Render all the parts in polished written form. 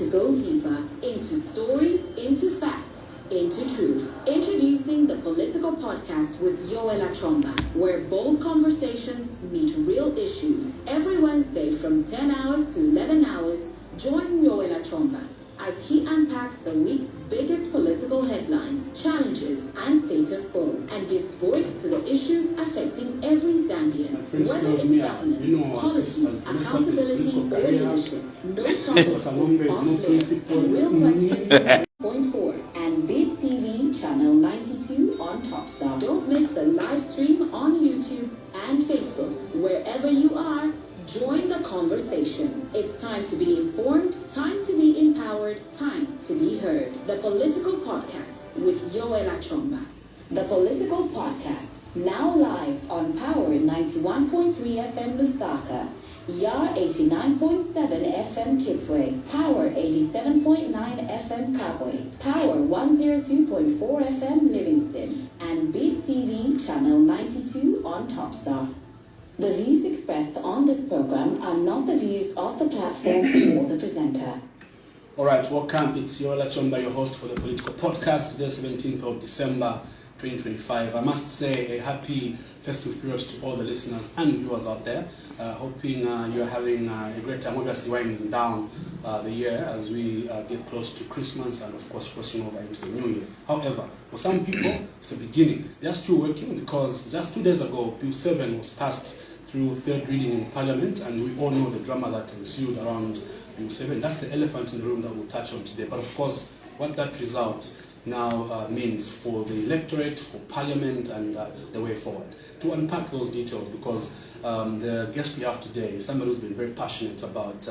to go deeper into stories, into facts, into truth. Introducing the Political Podcast with Yoel Achomba, where bold conversations meet real issues. Every Wednesday from 10 hours to 11 hours, join Yoel Achomba as he unpacks the week's biggest political headlines, challenges, and status quo, and gives voice to the issues affecting every Zambian. Whether it's governance, policy, accountability, or leadership, no topic is off limits. Real questions. Point 4 and Beats TV channel 92 on Topstar. Don't miss the live stream on YouTube and Facebook. Wherever you are, join the conversation. It's time to be informed, time to be empowered, time to be heard. The Political Podcast with Yoel Achomba. The Political Podcast, now live on Power 91.3 FM Lusaka, YAR 89.7 FM Kitwe, Power 87.9 FM Kabwe, Power 102.4 FM Livingston, and Beats TV channel 92 on Topstar. The views expressed on this program are not the views of the platform or the presenter. All right, welcome. It's Yoel Achomba, your host for the Political Podcast, today 17th of December 2025. I must say a happy festive period to all the listeners and viewers out there. Hoping you're having a great time, obviously winding down the year as we get close to Christmas and of course crossing over into the new year. However, for some people, it's the beginning. They're still working because just 2 days ago, Bill 7 was passed through third reading in Parliament, and we all know the drama that ensued around Bill 7. That's the elephant in the room that we'll touch on today. But of course, what that result now means for the electorate, for Parliament, and the way forward. To unpack those details, because the guest we have today is somebody who's been very passionate about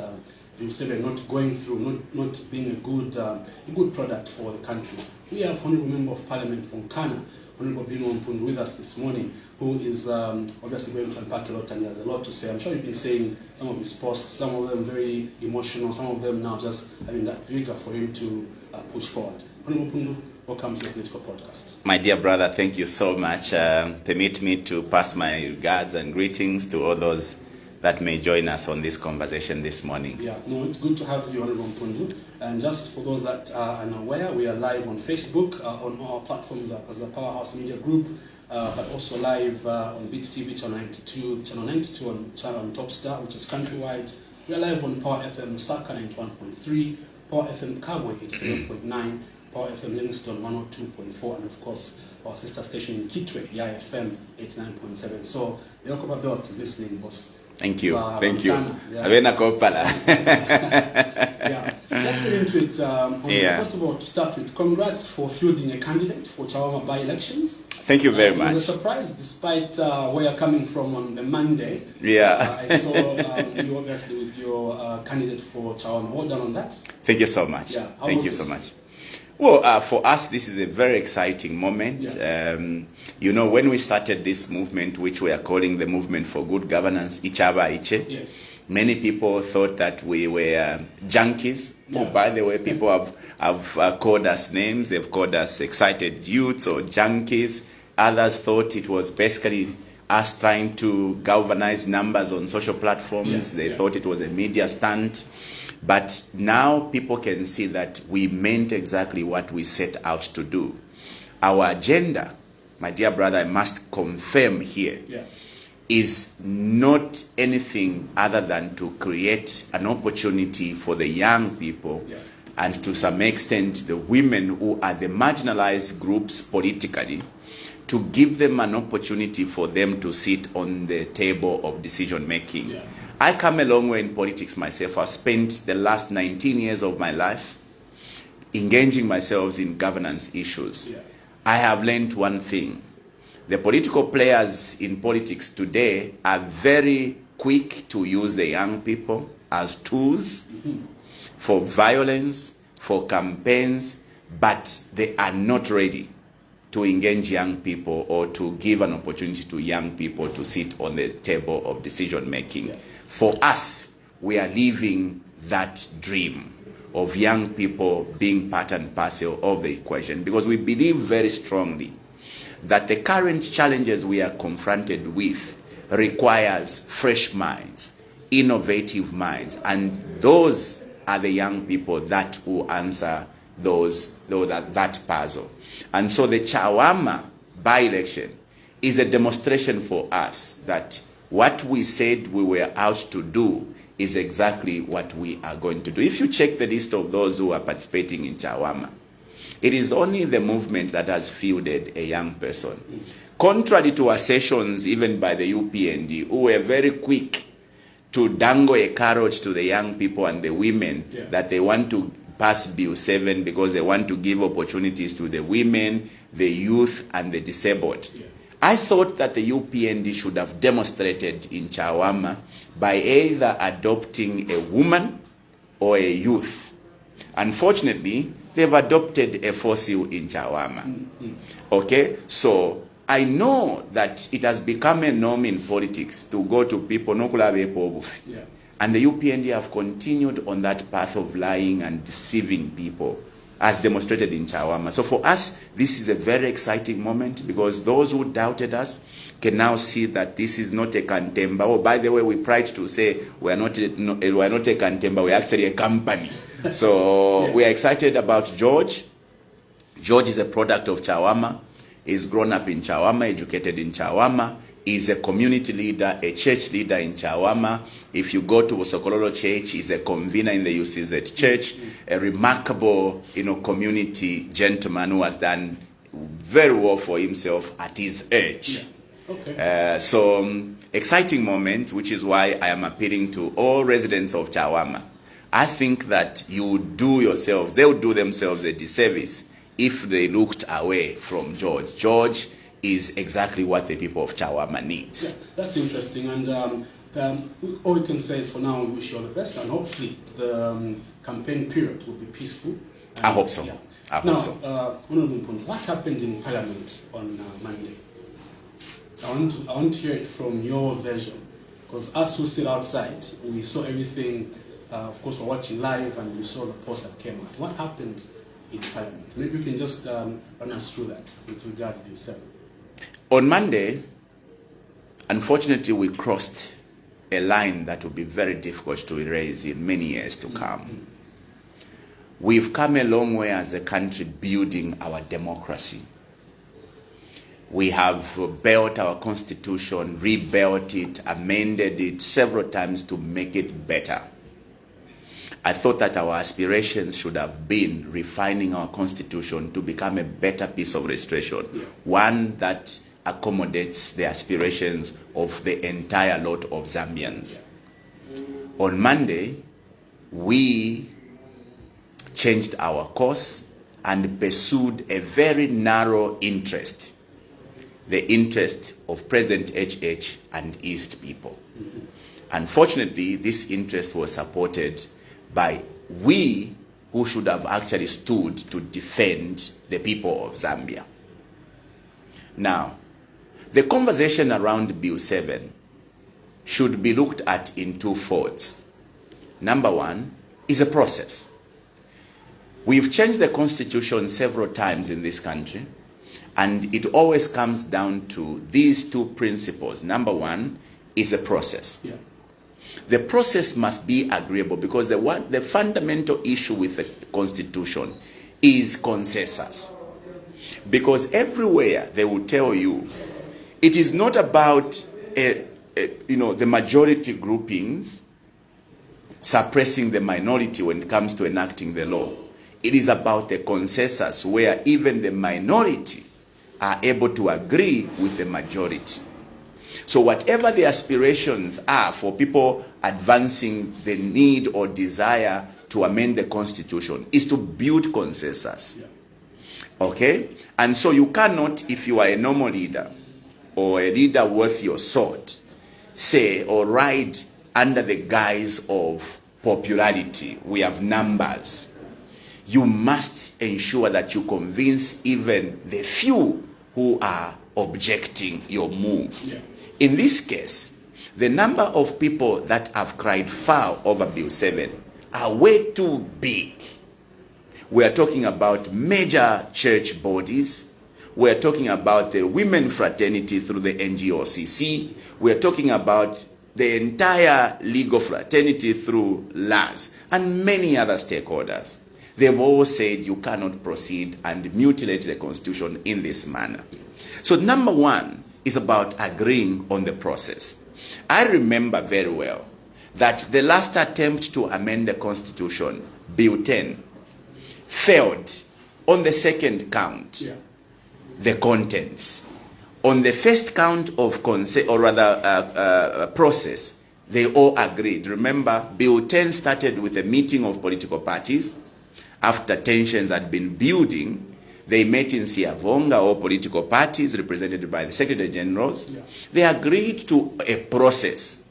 Bill 7 not going through, not being a good product for the country. We have Honourable Member of Parliament from Ghana, Honourable MPUNDU, with us this morning, who is obviously going to unpack a lot, and he has a lot to say. I'm sure you've been saying some of his posts, some of them very emotional, some of them now just having that vigor for him to push forward. Honourable MPUNDU, welcome to the Political Podcast. My dear brother, thank you so much. Permit me to pass my regards and greetings to all those that may join us on this conversation this morning. Yeah, no, it's good to have you, Honourable MPUNDU. And just for those that are unaware, we are live on Facebook, on our platforms as a Powerhouse Media Group, but also live on Beats TV channel 92 on Topstar, which is countrywide. We are live on Power FM Lusaka 91.3, Power FM Kabwe 87.9, Power FM Livingston 102.4, and of course our sister station in Kitwe, YAR FM 89.7. So Yokoba Belt is listening, boss. Thank you. Thank you. Yeah. Yeah. Let's get into it. First of all, to start with, congrats for fielding a candidate for Chawama by-elections. Thank you very much. It was a surprise, despite where you're coming from on the Monday. Yeah. I saw you obviously with your candidate for Chawama. Well done on that. Thank you so much. Yeah. Thank you so much. Well, for us, this is a very exciting moment. Yeah. When we started this movement, which we are calling the Movement for Good Governance, Ichaba Iche, yes, many people thought that we were junkies. Yeah. Oh, by the way, people have called us names. They've called us excited youths or junkies. Others thought it was basically us trying to galvanize numbers on social platforms. They thought it was a media stunt. But now people can see that we meant exactly what we set out to do. Our agenda, my dear brother, I must confirm here, is not anything other than to create an opportunity for the young people and to some extent the women who are the marginalized groups politically, to give them an opportunity for them to sit on the table of decision making. Yeah. I come a long way in politics myself. I've spent the last 19 years of my life engaging myself in governance issues. Yeah. I have learned one thing. The political players in politics today are very quick to use the young people as tools for violence, for campaigns, but they are not ready to engage young people or to give an opportunity to young people to sit on the table of decision making. Yeah. For us, we are living that dream of young people being part and parcel of the equation, because we believe very strongly that the current challenges we are confronted with requires fresh minds, innovative minds, and those are the young people that will answer that puzzle. And so the Chawama by-election is a demonstration for us that what we said we were out to do is exactly what we are going to do. If you check the list of those who are participating in Chawama, it is only the movement that has fielded a young person. Contrary to assertions even by the UPND, who were very quick to dangle a carrot to the young people and the women that they want to pass Bill 7 because they want to give opportunities to the women, the youth, and the disabled. I thought that the UPND should have demonstrated in Chawama by either adopting a woman or a youth. Unfortunately, they've adopted a fossil in Chawama. Okay, so I know that it has become a norm in politics to go to people, and the UPND have continued on that path of lying and deceiving people, as demonstrated in Chawama. So for us, this is a very exciting moment because those who doubted us can now see that this is not a Kantemba. Oh, by the way, we pride to say we are not a Kantemba, we're actually a company. So we are excited about George. George is a product of Chawama. He's grown up in Chawama, educated in Chawama. He's a community leader, a church leader in Chawama. If you go to Sokololo Church, he's a convener in the UCZ Church, a remarkable, community gentleman who has done very well for himself at his age. So exciting moment, which is why I am appealing to all residents of Chawama. I think that they would do themselves a disservice if they looked away from George. George is exactly what the people of Chawama needs. Yeah, that's interesting. And all we can say is for now, we wish you all the best, and hopefully the campaign period will be peaceful. I hope so. Yeah. I hope so. Honorable MPUNDU, what happened in Parliament on Monday? I want to hear it from your version, because us who sit outside, we saw everything. Of course, we're watching live, and we saw the post that came out. What happened in Parliament? Maybe you can just run us through that with regard to Bill 7. On Monday, unfortunately, we crossed a line that will be very difficult to erase in many years to come. We've come a long way as a country building our democracy. We have built our constitution, rebuilt it, amended it several times to make it better. I thought that our aspirations should have been refining our constitution to become a better piece of legislation, one that accommodates the aspirations of the entire lot of Zambians. On Monday, we changed our course and pursued a very narrow interest, the interest of President HH and East people. Unfortunately, this interest was supported by we who should have actually stood to defend the people of Zambia. Now, the conversation around Bill 7 should be looked at in two folds. Number one is a process. We've changed the constitution several times in this country, and it always comes down to these two principles. Number one is a process. The process must be agreeable, because the fundamental issue with the constitution is consensus. Because everywhere they will tell you, it is not about the majority groupings suppressing the minority when it comes to enacting the law. It is about the consensus where even the minority are able to agree with the majority. So whatever the aspirations are for people advancing the need or desire to amend the constitution is to build consensus. Okay? And so you cannot, if you are a normal leader or a leader worth your salt, say or ride under the guise of popularity. We have numbers. You must ensure that you convince even the few who are objecting your move. In this case, the number of people that have cried foul over Bill 7 are way too big. We are talking about major church bodies. We are talking about the women fraternity through the NGOCC. We are talking about the entire legal fraternity through LAS and many other stakeholders. They've all said you cannot proceed and mutilate the Constitution in this manner. So number one is about agreeing on the process. I remember very well that the last attempt to amend the Constitution, Bill 10, failed on the second count, the contents. On the first count of process, they all agreed. Remember, Bill 10 started with a meeting of political parties. After tensions had been building, they met in Siavonga, all political parties represented by the Secretary Generals. They agreed to a process.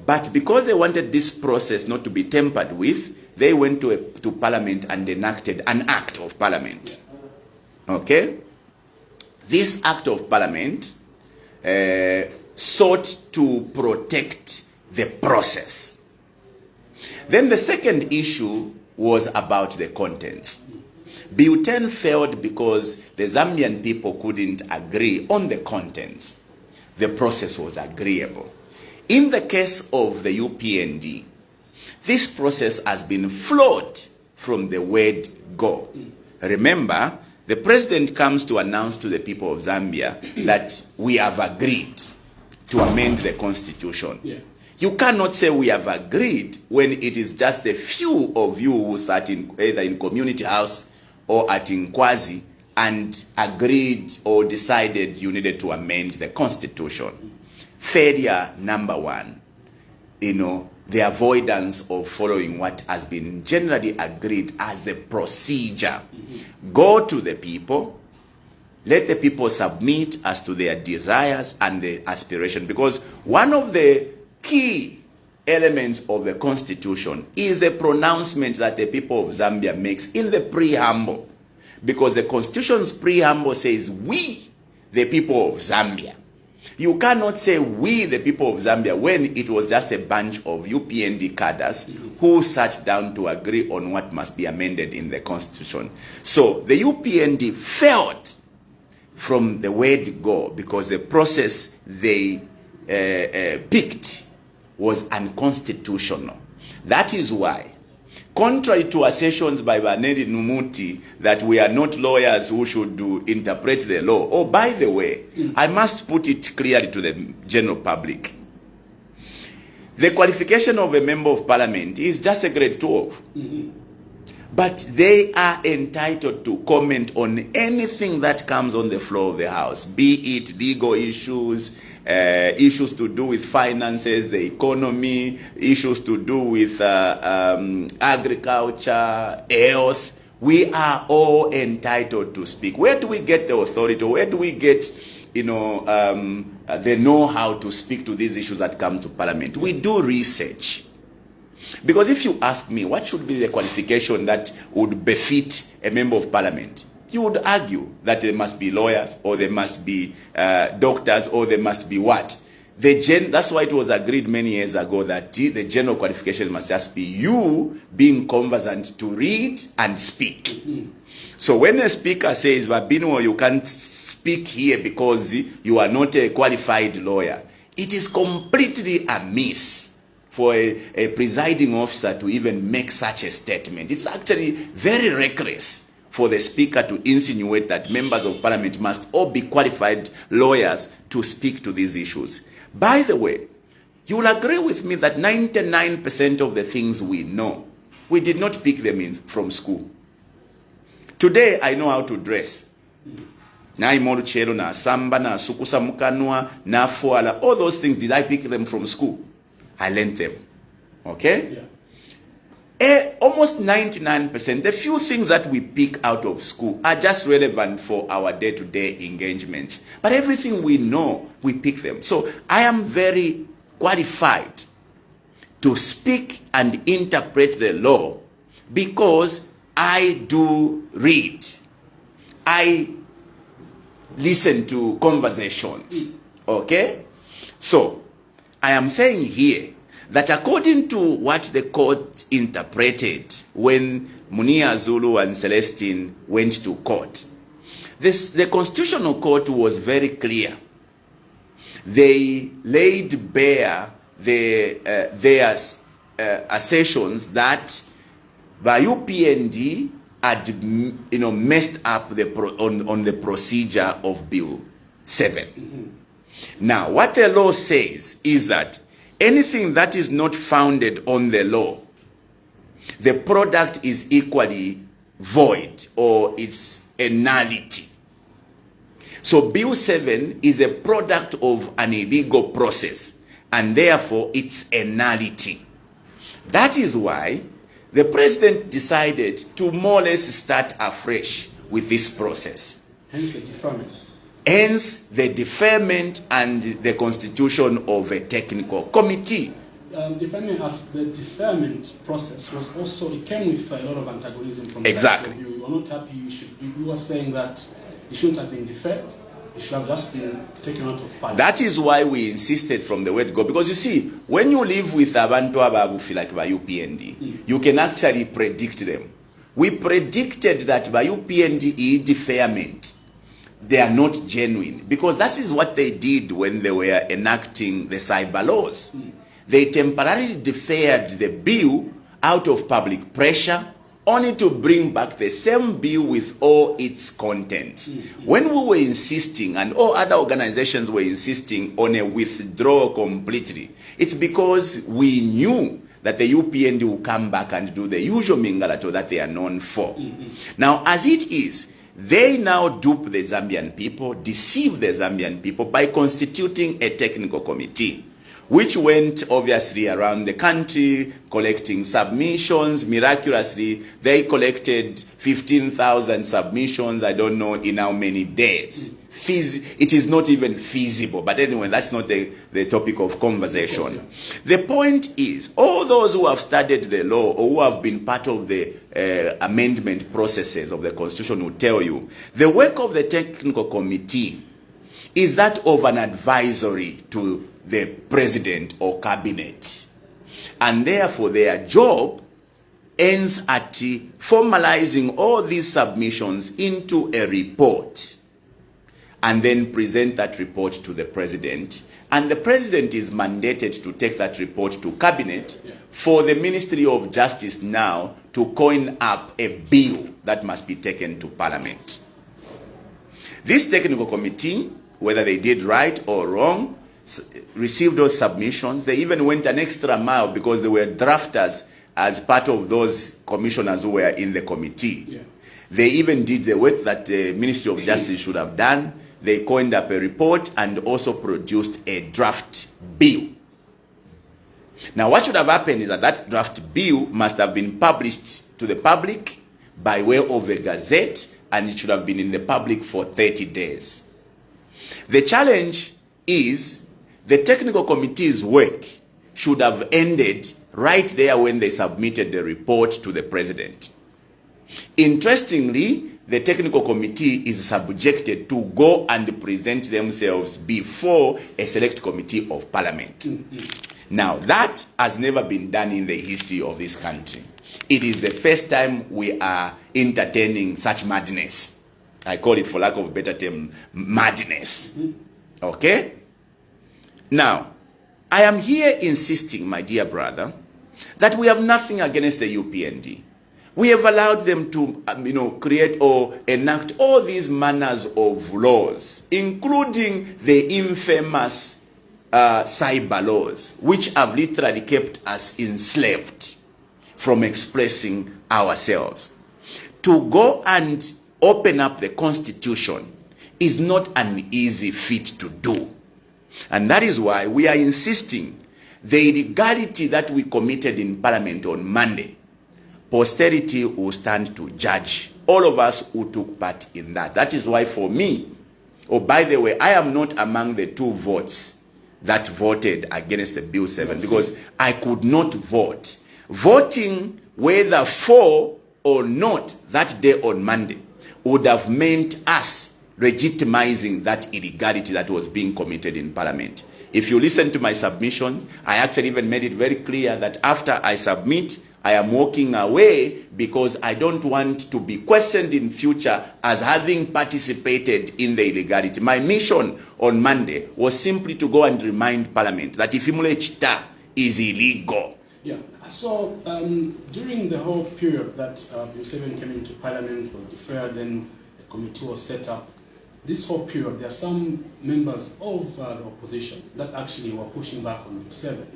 But because they wanted this process not to be tampered with, they went to Parliament and enacted an Act of Parliament. Okay? This Act of Parliament sought to protect the process. Then the second issue was about the contents. Bill 10 failed because the Zambian people couldn't agree on the contents. The process was agreeable. In the case of the UPND, this process has been flawed from the word go. Remember, the president comes to announce to the people of Zambia that we have agreed to amend the constitution. You cannot say we have agreed when it is just a few of you who sat either in community house or at Nkwazi and agreed or decided you needed to amend the constitution. Failure number one, the avoidance of following what has been generally agreed as the procedure. Go to the people, let the people submit as to their desires and their aspiration, because one of the key elements of the Constitution is the pronouncement that the people of Zambia makes in the preamble, because the Constitution's preamble says we, the people of Zambia. You cannot say we, the people of Zambia, when it was just a bunch of UPND cadres who sat down to agree on what must be amended in the Constitution. So the UPND failed from the word go because the process they picked was unconstitutional. That is why, contrary to assertions by Baneli Numuti that we are not lawyers who should interpret the law. Oh, by the way, I must put it clearly to the general public. The qualification of a member of parliament is just a grade 12. But they are entitled to comment on anything that comes on the floor of the House, be it legal issues, issues to do with finances, the economy, issues to do with agriculture, health. We are all entitled to speak. Where do we get the authority? Where do we get, the know-how to speak to these issues that come to Parliament? We do research. Because if you ask me, what should be the qualification that would befit a member of Parliament? You would argue that there must be lawyers, or there must be doctors, or there must be what? That's why it was agreed many years ago that the general qualification must just be you being conversant to read and speak. So when a speaker says, BINWELL, you can't speak here because you are not a qualified lawyer, it is completely amiss for a presiding officer to even make such a statement. It's actually very reckless for the speaker to insinuate that members of parliament must all be qualified lawyers to speak to these issues. By the way, you will agree with me that 99% of the things we know, we did not pick them from school. Today, I know how to dress. Naimoruchero, na samba, na sukusa mukanwa, na fuala, all those things, did I pick them from school? I learned them. Okay? Almost 99%, the few things that we pick out of school are just relevant for our day-to-day engagements. But everything we know, we pick them. So I am very qualified to speak and interpret the law because I do read. I listen to conversations. Okay? So, I am saying here that according to what the court interpreted when Munia Zulu and Celestine went to court, the Constitutional Court was very clear. They laid bare their assertions that BINWELL had messed up on the procedure of Bill 7. Now, what the law says is that anything that is not founded on the law, the product is equally void, or it's a nullity. So Bill 7 is a product of an illegal process, and therefore it's a nullity. That is why the president decided to more or less start afresh with this process. Hence the deferment. Hence the deferment and the constitution of a technical committee. If I may ask, the deferment process was also, it came with a lot of antagonism from the Exactly. of you. You were not happy. You were saying that it shouldn't have been deferred. It should have just been taken out of parliament. That is why we insisted from the word go. Because you see, when you live with abantu ababufi like BINWELL, you can actually predict them. We predicted that BINWELL deferment, they are not genuine. Because that is what they did when they were enacting the cyber laws. They temporarily deferred the bill out of public pressure, only to bring back the same bill with all its contents. When we were insisting, and all other organizations were insisting on a withdrawal completely, it's because we knew that the UPND will come back and do the usual mingalato that they are known for. Now, as it is, they now dupe the Zambian people, deceive the Zambian people by constituting a technical committee, which went obviously around the country collecting submissions. Miraculously, they collected 15,000 submissions, I don't know in how many days. It is not even feasible, but anyway, that's not the topic of conversation. Of course, yeah. The point is, all those who have studied the law or who have been part of the amendment processes of the Constitution will tell you, the work of the technical committee is that of an advisory to the president or cabinet, and therefore their job ends at formalizing all these submissions into a report and then present that report to the president, and the president is mandated to take that report to cabinet for the Ministry of Justice now to coin up a bill that must be taken to parliament. This technical committee, whether they did right or wrong, received those submissions. They even went an extra mile because they were drafters as part of those commissioners who were in the committee. Yeah. They even did the work that the Ministry of Justice should have done. They coined up a report and also produced a draft bill. Now, what should have happened is that that draft bill must have been published to the public by way of a gazette, and it should have been in the public for 30 days. The challenge is the technical committee's work should have ended right there when they submitted the report to the president. Interestingly, the technical committee is subjected to go and present themselves before a select committee of parliament. Now, that has never been done in the history of this country. It is the first time we are entertaining such madness. I call it, for lack of a better term, madness. Okay? Now, I am here insisting, my dear brother, that we have nothing against the UPND. We have allowed them to, create or enact all these manners of laws, including the infamous cyber laws, which have literally kept us enslaved from expressing ourselves. To go and open up the Constitution is not an easy feat to do. And that is why we are insisting the illegality that we committed in Parliament on Monday, posterity will stand to judge all of us who took part in that. That is why for me, by the way, I am not among the 2 votes that voted against the Bill 7 because I could not vote. Voting whether for or not that day on Monday would have meant us legitimizing that illegality that was being committed in Parliament. If you listen to my submissions, I actually even made it very clear that after I submit, I am walking away because I don't want to be questioned in future as having participated in the illegality. My mission on Monday was simply to go and remind Parliament that Ifimule Chita is illegal. Yeah, so during the whole period that Bill 7 came into Parliament, was deferred, then a committee was set up. This whole period, there are some members of the opposition that actually were pushing back on Bill 7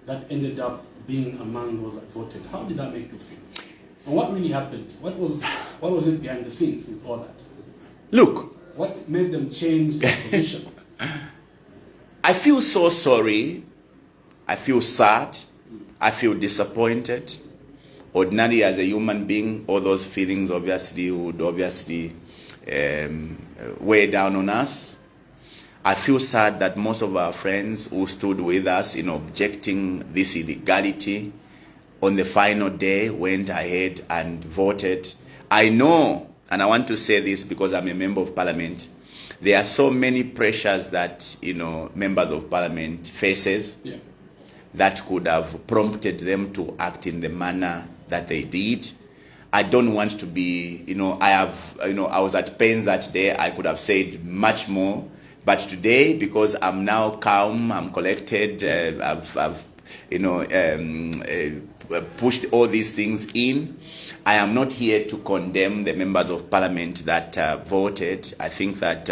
that ended up being among those that voted. How did that make you feel? And what really happened? What was it behind the scenes with all that? Look, what made them change their position? I feel so sorry. I feel sad. I feel disappointed. Ordinarily, as a human being, all those feelings obviously would weigh down on us. I feel sad that most of our friends who stood with us in objecting this illegality on the final day went ahead and voted. I know, and I want to say this because I'm a member of Parliament, there are so many pressures that members of Parliament faces that could have prompted them to act in the manner that they did. I don't want to be, I was at pains that day. I could have said much more. But today, because I'm now calm, I'm collected, I've pushed all these things in, I am not here to condemn the members of Parliament that voted. I think that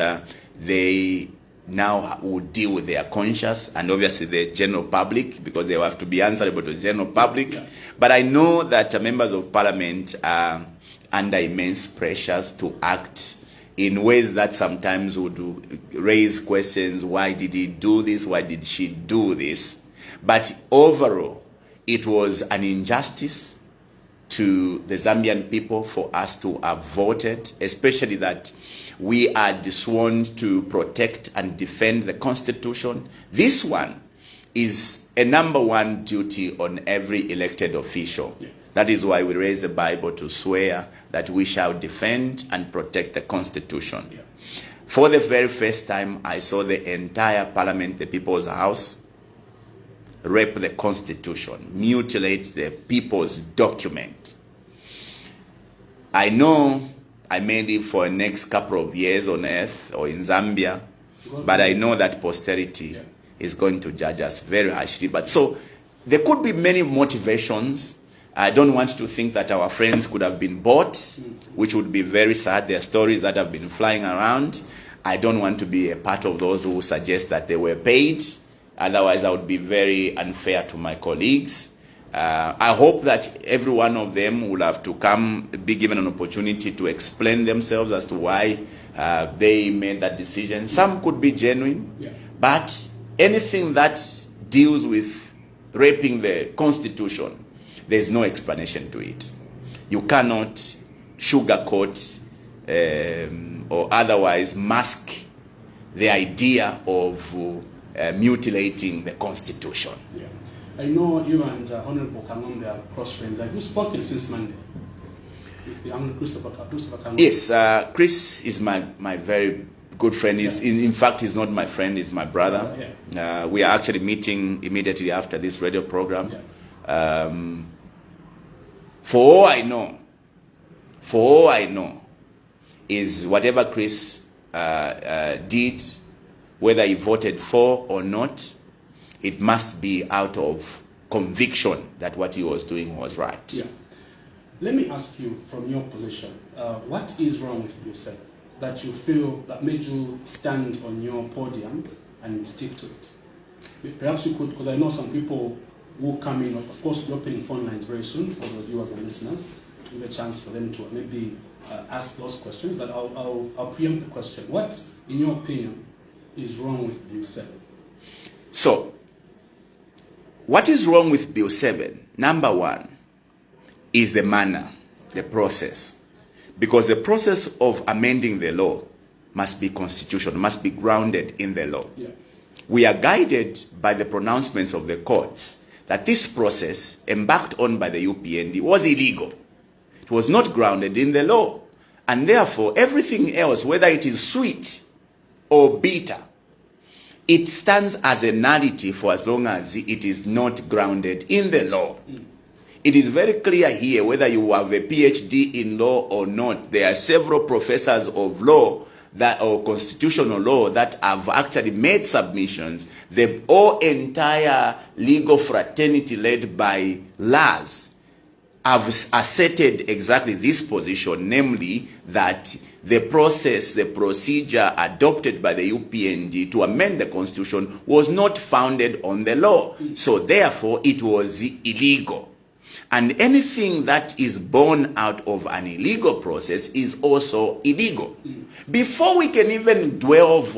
they now will deal with their conscience and obviously the general public, because they will have to be answerable to the general public. Yeah. But I know that members of Parliament are under immense pressures to act in ways that sometimes would raise questions. Why did he do this? Why did she do this? But overall, it was an injustice to the Zambian people for us to have voted, especially that we are sworn to protect and defend the Constitution. This one is a number one duty on every elected official. Yeah. That is why we raise the Bible to swear that we shall defend and protect the Constitution. Yeah. For the very first time, I saw the entire Parliament, the People's House, rape the Constitution, mutilate the people's document. I know I may live for the next couple of years on earth or in Zambia, but I know that posterity is going to judge us very harshly. But so there could be many motivations. I don't want to think that our friends could have been bought, which would be very sad. There are stories that have been flying around. I don't want to be a part of those who suggest that they were paid. Otherwise, I would be very unfair to my colleagues. I hope that every one of them will have to be given an opportunity to explain themselves as to why they made that decision. Some could be genuine, but anything that deals with raping the Constitution, there's no explanation to it. You cannot sugarcoat or otherwise mask the idea of mutilating the Constitution. Yeah. I know you and Honorable Kangombe are close friends. Have you spoken since Monday with the Honorable Christopher Kangombe? Yes, Chris is my very good friend. In fact, he's not my friend, he's my brother. We are actually meeting immediately after this radio program. For all I know is whatever Chris did, whether he voted for or not, it must be out of conviction that what he was doing was right. Yeah. Let me ask you, from your position, what is wrong with Bill 7 that you feel that made you stand on your podium and stick to it? Perhaps you could, because I know some people will come in. Of course, we're opening phone lines very soon for the viewers and listeners to give a chance for them to maybe ask those questions. But I'll preempt the question. What, in your opinion, is wrong with Bill 7? So, what is wrong with Bill 7? Number one is the manner, the process. Because the process of amending the law must be constitutional, must be grounded in the law. Yeah. We are guided by the pronouncements of the courts that this process embarked on by the UPND was illegal. It was not grounded in the law. And therefore, everything else, whether it is sweet or bitter, it stands as a nullity for as long as it is not grounded in the law. it is very clear here, whether you have a PhD in law or not, there are several professors of law that, or constitutional law, that have actually made submissions. The whole entire legal fraternity led by Lars have asserted exactly this position, namely that the process, the procedure adopted by the UPND to amend the constitution was not founded on the law. So therefore, it was illegal. And anything that is born out of an illegal process is also illegal. Before we can even delve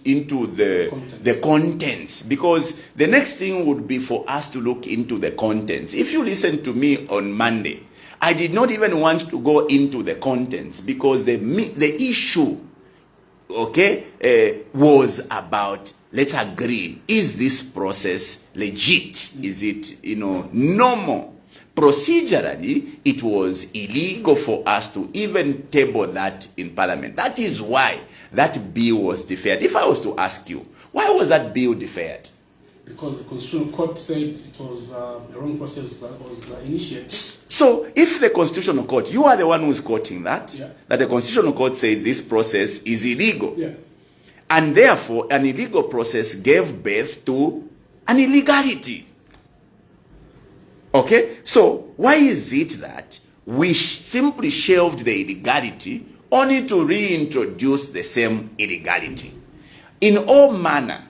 into the contents, because the next thing would be for us to look into the contents. If you listen to me on Monday, I did not even want to go into the contents, because the issue, was about, let's agree, is this process legit? Is it, normal? Procedurally, it was illegal for us to even table that in Parliament. That is why that bill was deferred. If I was to ask you, why was that bill deferred? Because the Constitutional Court said it was the wrong process that was initiated. So, if the Constitutional Court, you are the one who's quoting that, that the Constitutional Court says this process is illegal. Yeah. And therefore, an illegal process gave birth to an illegality. Okay, so why is it that we simply shelved the illegality only to reintroduce the same illegality? In all manner,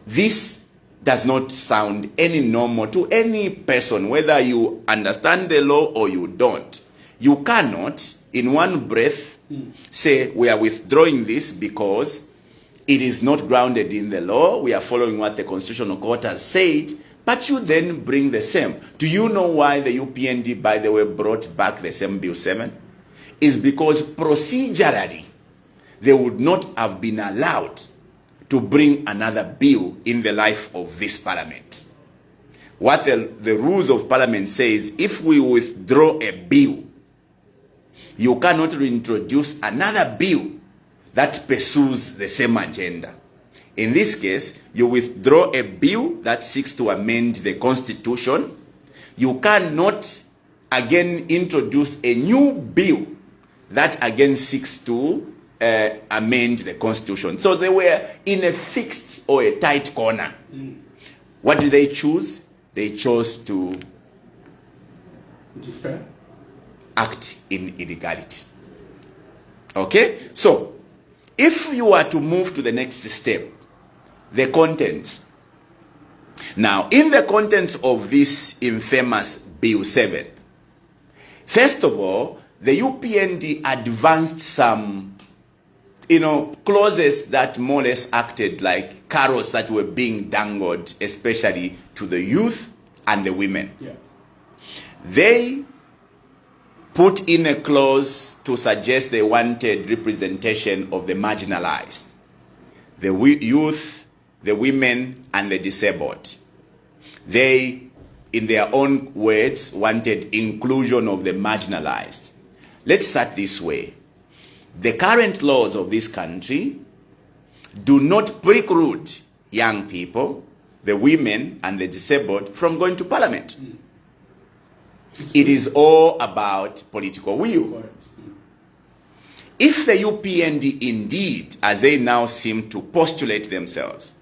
this does not sound any normal to any person, whether you understand the law or you don't. You cannot, in one breath, say we are withdrawing this because it is not grounded in the law. We are following what the Constitutional Court has said. But you then bring the same. Do you know why the UPND, by the way, brought back the same Bill 7? Is because procedurally, they would not have been allowed to bring another bill in the life of this Parliament. What the rules of Parliament says, if we withdraw a bill, you cannot reintroduce another bill that pursues the same agenda. In this case, you withdraw a bill that seeks to amend the Constitution. You cannot again introduce a new bill that again seeks to amend the Constitution. So they were in a fixed or a tight corner. What did they choose? They chose to defer, act in illegality. Okay? So, if you are to move to the next step, the contents. Now, in the contents of this infamous Bill 7, first of all, the UPND advanced some, clauses that more or less acted like carrots that were being dangled, especially to the youth and the women. Yeah. They put in a clause to suggest they wanted representation of the marginalized, the youth, the women, and the disabled. They, in their own words, wanted inclusion of the marginalized. Let's start this way. The current laws of this country do not preclude young people, the women, and the disabled from going to Parliament. It is all about political will. If the UPND indeed, as they now seem to postulate themselves,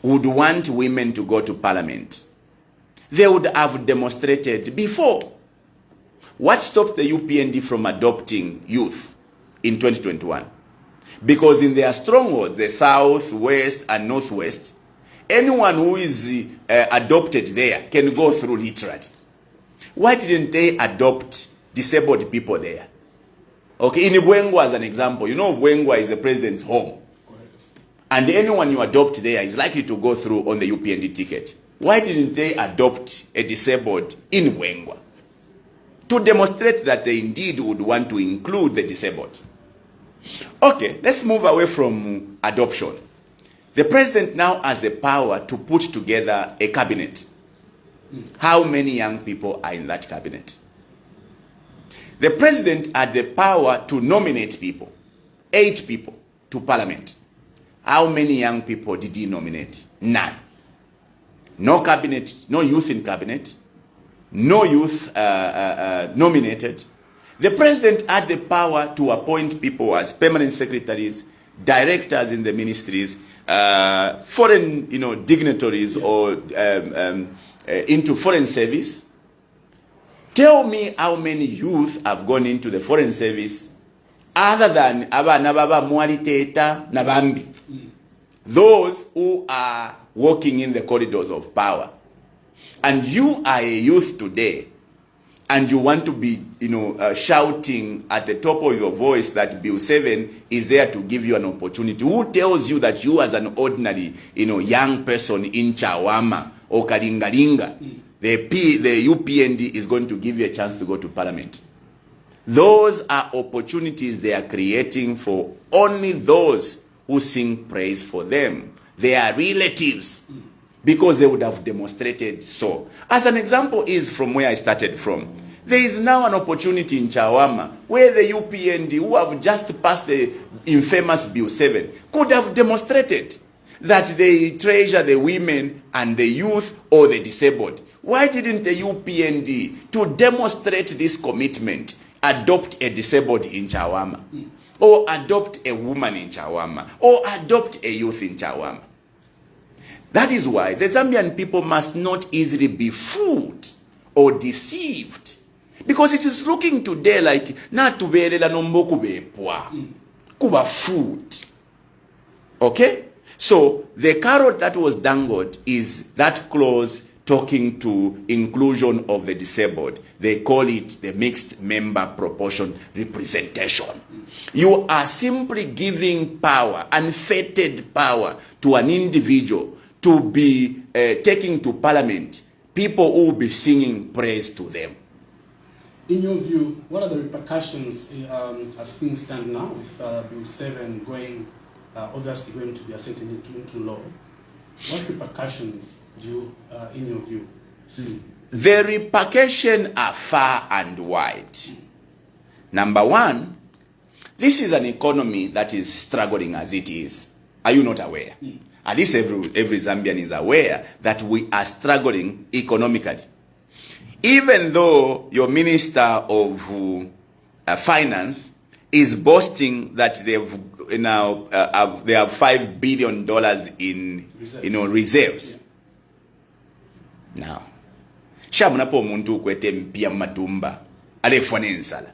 would want women to go to Parliament, they would have demonstrated before. What stopped the UPND from adopting youth in 2021? Because in their strongholds, the South, West, and Northwest, anyone who is adopted there can go through literally. Why didn't they adopt disabled people there? Okay, in Bwengwa as an example, Bwengwa is the president's home. And anyone you adopt there is likely to go through on the UPND ticket. Why didn't they adopt a disabled in Bwengwa? To demonstrate that they indeed would want to include the disabled. Okay, let's move away from adoption. The president now has the power to put together a cabinet. How many young people are in that cabinet? The president had the power to nominate people, 8 people, to Parliament. How many young people did he nominate? None. No cabinet, no youth in cabinet, no youth nominated. The president had the power to appoint people as permanent secretaries, directors in the ministries, foreign dignitaries, or into foreign service. Tell me how many youth have gone into the foreign service other than abana baba mwaliteta nabambi, those who are walking in the corridors of power. And you are a youth today, and you want to be shouting at the top of your voice that Bill 7 is there to give you an opportunity. Who tells you that you, as an ordinary young person in Chawama or Kalingalinga, the UPND is going to give you a chance to go to parliament? Those are opportunities they are creating for only those who sing praise for them. They are relatives, because they would have demonstrated so. As an example is from where I started from. There is now an opportunity in Chawama where the UPND, who have just passed the infamous Bill 7, could have demonstrated that they treasure the women and the youth or the disabled. Why didn't the UPND, to demonstrate this commitment, adopt a disabled in Chawama, or adopt a woman in Chawama, or adopt a youth in Chawama? That is why the Zambian people must not easily be fooled or deceived, because it is looking today like na tubelela nomboku bepwa kuba food. Okay, so the carrot that was dangled is that clause talking to inclusion of the disabled. They call it the mixed member proportion representation. You are simply giving power, unfettered power, to an individual to be taking to parliament people who will be singing praise to them. In your view, what are the repercussions as things stand now with Bill 7 going, obviously going to be assented into law? What repercussions do you, in your view, see? The repercussions are far and wide. Number one, this is an economy that is struggling as it is. Are you not aware? At least every Zambian is aware that we are struggling economically. Even though your Minister of Finance is boasting that they have $5 billion in reserves. Yeah. Now, shamunapo muntu kwete mpia matumba alefwa nensala.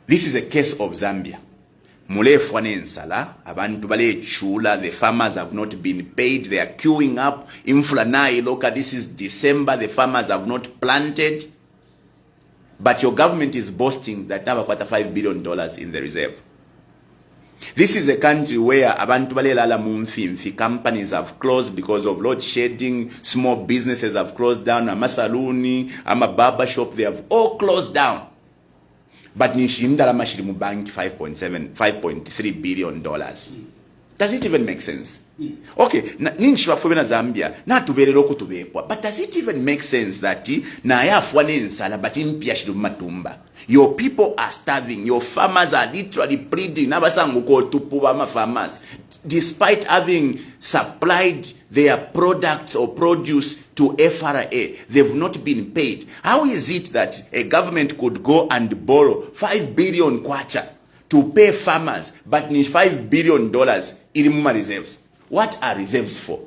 This is a case of Zambia. Mulefwa nensala, abantu bale chula, the farmers have not been paid, they are queuing up. Inflanai loka, this is December, the farmers have not planted. But your government is boasting that now $5 billion in the reserve. This is a country where abantu bale lala mumfi, companies have closed because of load shedding, small businesses have closed down, ama saluni, ama barber shop, they have all closed down. But nishimdala mashirimu bank $5.3 billion. Does it even make sense? Okay, ninshwa fwena Zambia na tuberero kutubepwa. But does it even make sense that na ya fwane nsala but impia shirumu matumba? Your people are starving. Your farmers are literally pleading. Nabasanguko tupuwa ma farmers, despite having supplied their products or produce to FRA, they've not been paid. How is it that a government could go and borrow 5 billion kwacha to pay farmers, but need $5 billion in reserves? What are reserves for?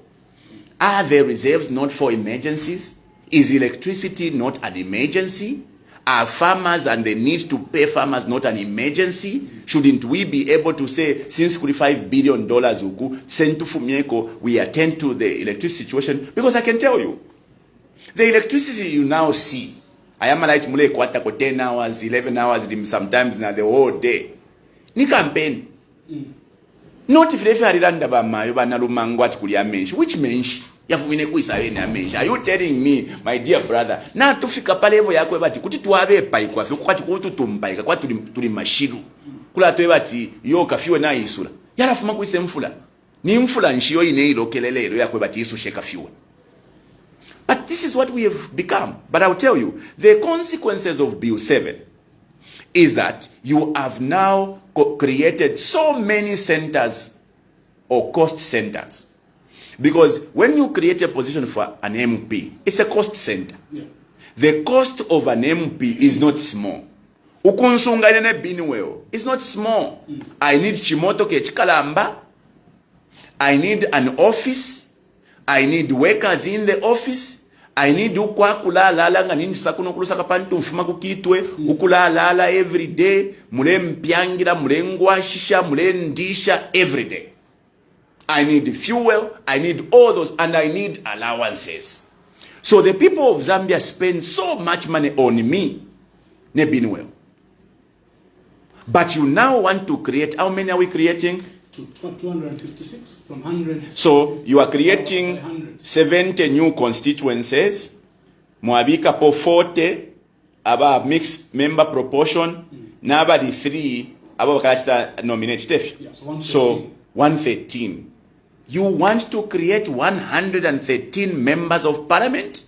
Are the reserves not for emergencies? Is electricity not an emergency? Are farmers and the need to pay farmers not an emergency? Shouldn't we be able to say, since $5 billion sent to Fumieko, we attend to the electricity situation? Because I can tell you, the electricity you now see, I am like mule kwata ko 10 hours, 11 hours, sometimes now the whole day. Ni campaign. Not if they faranda ba mayo ba nalumangwa tikulia menshi. Which menshi? Yafumine kuisa ene menshi. Are you telling me, my dear brother, na tufika pale evo yakwe bati kuti tuwabe pai kwa fi kwati kutu tumbaika kwa tuli mashiru. Kula tuwe bati yo kafiwe na isula. Yala fuma kuise mfula. Ni mfula nshio ine ilo kelele yakwe bati isu she kafiwe. But this is what we have become. But I'll tell you, the consequences of Bill 7 is that you have now created so many centers or cost centers Because when you create a position for an MP, it's a cost center. Yeah. The cost of an MP is not small. Ukunsunga ine BINWELL is not small. I need chimoto kechikalamba. I need an office. I need workers in the office. I need ukwakulala nga nini sakuno kulusaka pantu mfuma kukitwe ukulalala every day mule mpyangira mule ngwashisha mule ndisha every day. I need fuel, I need all those, and I need allowances. So the people of Zambia spend so much money on me, ne BINWELL. But you now want to create, how many are we creating? 256 from 100. So you are creating 70 new constituencies. Mwabika po 40 aba mixed member proportion. Naba the 3 aba wakachita nominate Steph. Yeah, so 113. You want to create 113 members of parliament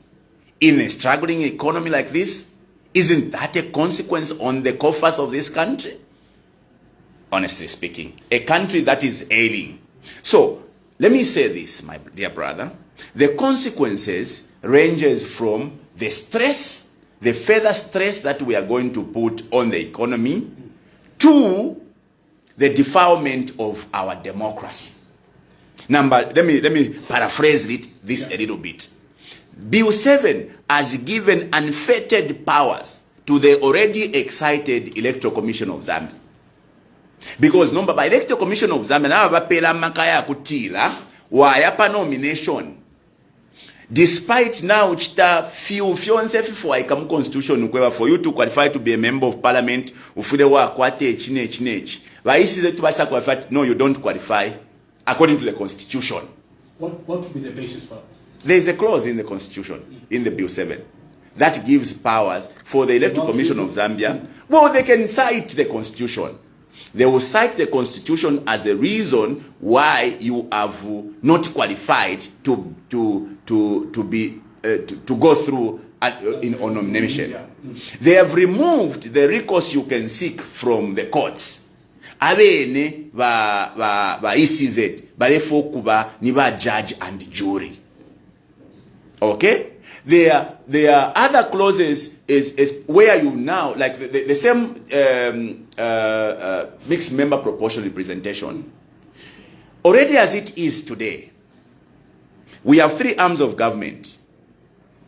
in a struggling economy like this? Isn't that a consequence on the coffers of this country? Honestly speaking, a country that is ailing. So, let me say this, my dear brother. The consequences ranges from the stress, the further stress that we are going to put on the economy, to the defilement of our democracy. Let me paraphrase this a little bit. Bill 7 has given unfettered powers to the already excited Electoral Commission of Zambia. Because number by Electoral Commission of Zambia na bapela makaya kutila wayapa nomination. Despite now chita few for ikamu constitution for you to qualify to be a member of parliament ufule wa kwate chinech. Vaisi zetu basa qualify. No, you don't qualify according to the constitution. What would be the basis for that? There is a clause in the constitution, in the Bill 7, that gives powers for the Electoral Commission of Zambia. Well, they can cite the constitution. They will cite the constitution as the reason why you have not qualified to go through on nomination. Yeah. They have removed the recourse you can seek from the courts. Abene ba ECZ balefo kuba ni ba judge and jury. Okay? There are other clauses is where you now, like the same mixed member proportional representation. Already as it is today, we have 3 arms of government,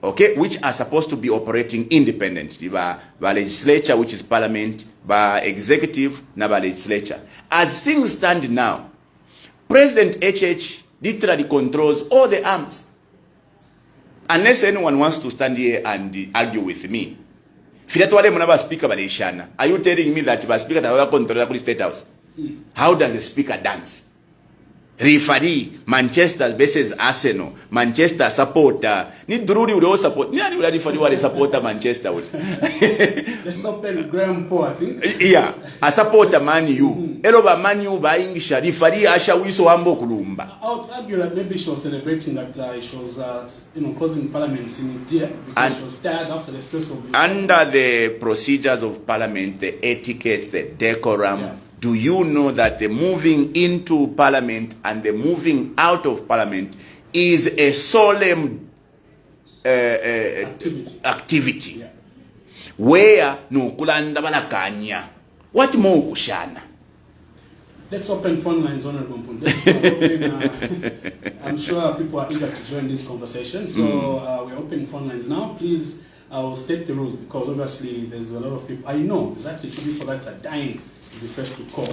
okay, which are supposed to be operating independently. By legislature, which is parliament, by executive, na by legislature. As things stand now, President HH literally controls all the arms. Unless anyone wants to stand here and argue with me. Are you telling me that the speaker will control the State House? How does a speaker dance? Referee, Manchester versus Arsenal, Manchester supporter. Ni Drury would also support. Ni ani referee wale supporter Manchester would. The support Graham Poe, I think. Yeah, a supporter Man U. Eloba Man U ba English referee asha wiso ambo kulumba. I would argue that maybe she was celebrating that she was closing parliament in India because she was tired after the stress of the under the procedures of parliament, the etiquette, the decorum. Yeah. Do you know that the moving into parliament and the moving out of parliament is a solemn activity? Yeah. Where no kulanda balakanya. What more kushana? Let's open phone lines, Honorable MPUNDU. I'm sure people are eager to join this conversation. So we're opening phone lines now. Please, I will state the rules because obviously there's a lot of people. I know there's actually 2 people that are dying to be first to call.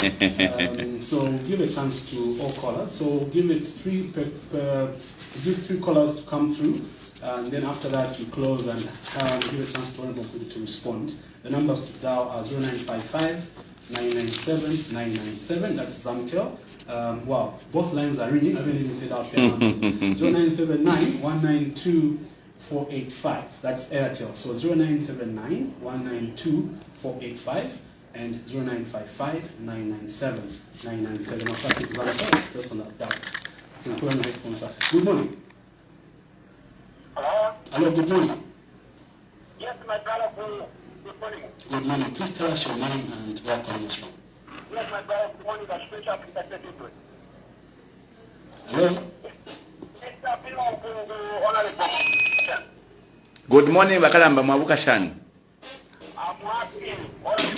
So give a chance to all callers. So give it 3 callers to come through, and then after that you close and give a chance to Honorable MPUNDU to respond. The numbers to dial are 0955-997-997. That's Zamtel. Wow, both lines are ringing. I haven't even said out their numbers. 0979-192-485. That's Airtel. So 0979-192-485 and 0955-997-997. I'll start with Zambia first. Just on that dial. You can put on the headphones. Good morning. Hello? Hello, good morning. Yes, my brother, good morning. Good morning. Please tell us your name and where you're calling us from. Yes, my brother, good morning. That's Special Africa Secretary. Hello? Good morning bakalamba mwabuka shani. I'm happy. All the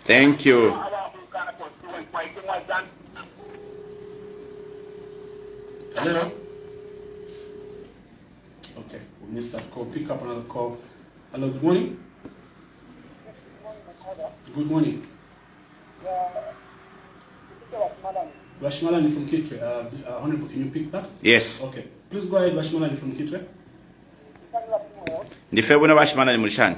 Thank you. Hello? Okay, we missed that call. Pick up another call. Hello, good morning. Good morning. Bashmalani from Kitwe. Honorable, can you pick that? Yes. Okay. Please go ahead, Bashmalani from Kitwe. Ndifebona bashimana ni mulishani.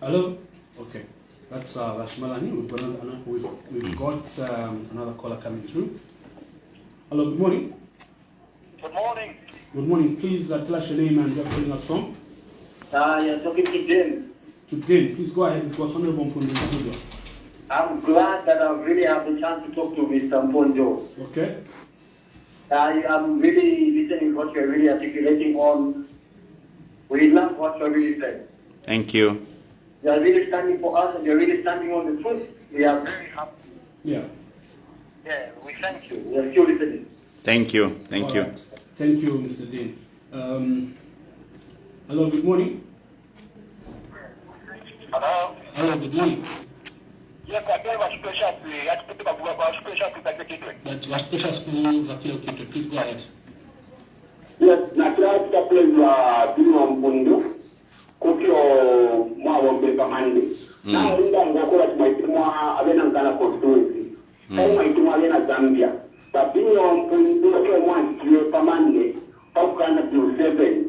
Hello? Okay. That's Rashmalani. We've got another caller coming through. Hello, good morning. Good morning. Good morning. Please tell us your name and where you're calling us from. You're talking to Jim. To Din. Please go ahead. We've got Honorable MPUNDU in the studio. I'm glad that I really have the chance to talk to Mr. MPUNDU. Okay. I'm really listening what you're really articulating on. We love what you're really saying. Thank you. You're really standing for us and you're really standing on the truth. We are very happy. Yeah. Yeah, we thank you. We are still listening. Thank you. Thank you. Right. Thank you, Mr. Dean. Hello, good morning. Hello? Hello, good morning. Yes, I gave a special play. I have to put up a special play like the kitchen. That was special school, Vakil Kitwe. Please go ahead. Yes, natural play BINWELL MPUNDU. Kukio mwa wambeka mande. Na rinda ngakula tumaituma avena ngana constituency. Kama maituma avena Zambia. But BINWELL MPUNDU kio mwa kiyo pamande. Paukana bill 7.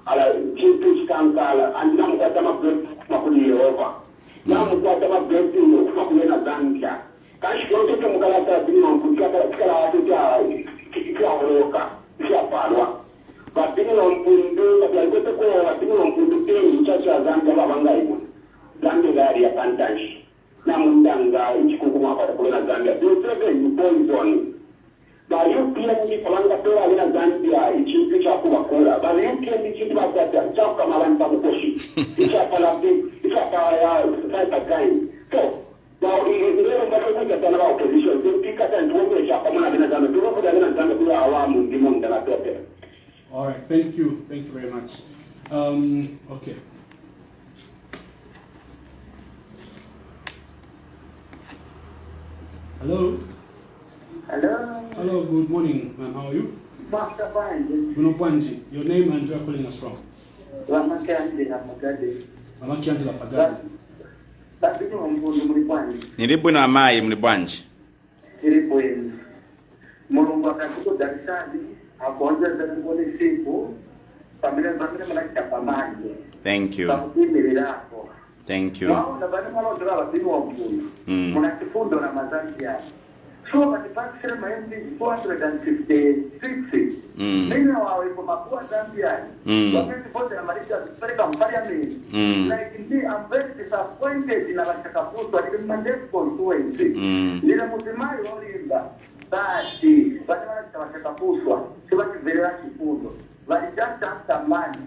Ala chitu chikankala. Andina mkatama makuli Yehova. Na mkatama blessing kumakuli Zambia. Kashi yote mkalata BINWELL MPUNDU kala watu kia oroka. Kia parwa. But BINWELL MPUNDU kabialikote kwa BINWELL MPUNDU mchache wa Zambia wabanga ibu. Zambia gari ya pantashi. Na mundanga ichikukumwa kwa kulena Zambia. Bill 7 ni poison. Ba UPND palanga pewa alina Zambia ichitu cha kumakula. Ba UPND ichitu wa kwata chafu kama wanta mkoshi. Icha palapi, icha kaya saita kai. So, ba ilero mbako kuja tana wa opposition. Pika tani tuweme cha kama na alina Zambia. Tuweme kuja alina Zambia kuya awamu ndimo ndala tope. All right, thank you very much. Okay. Hello. Hello, good morning, ma'am. How are you? Master Banji. Bunopwanji. Your name and where you're calling us from? Wamakianzi na Magadi. Wamakianzi la Pagadi. Lakini MPUNDU mlipwanji. Nilibwino amayi mlibwanji. Nilipwenzi. Mulungu akatuko darisani. Akonza zanengone siku. Familia mnakita pamanje. Thank you. Pakutimilirako. Thank you. Wao na bani malondora wa BINWELL MPUNDU. Munakifundo na Mazambia. So manufacturer maybe 456. Many wawe kwa makua Zambia. Wakati bote na marisha kupeleka parliament. Like me, I'm very disappointed in our chakaputo. I didn't mandate constituency. Nila mutimayo olimba. Basi, basi wanachakapuswa. Sibati verera kifundo. Walijasta hata mani.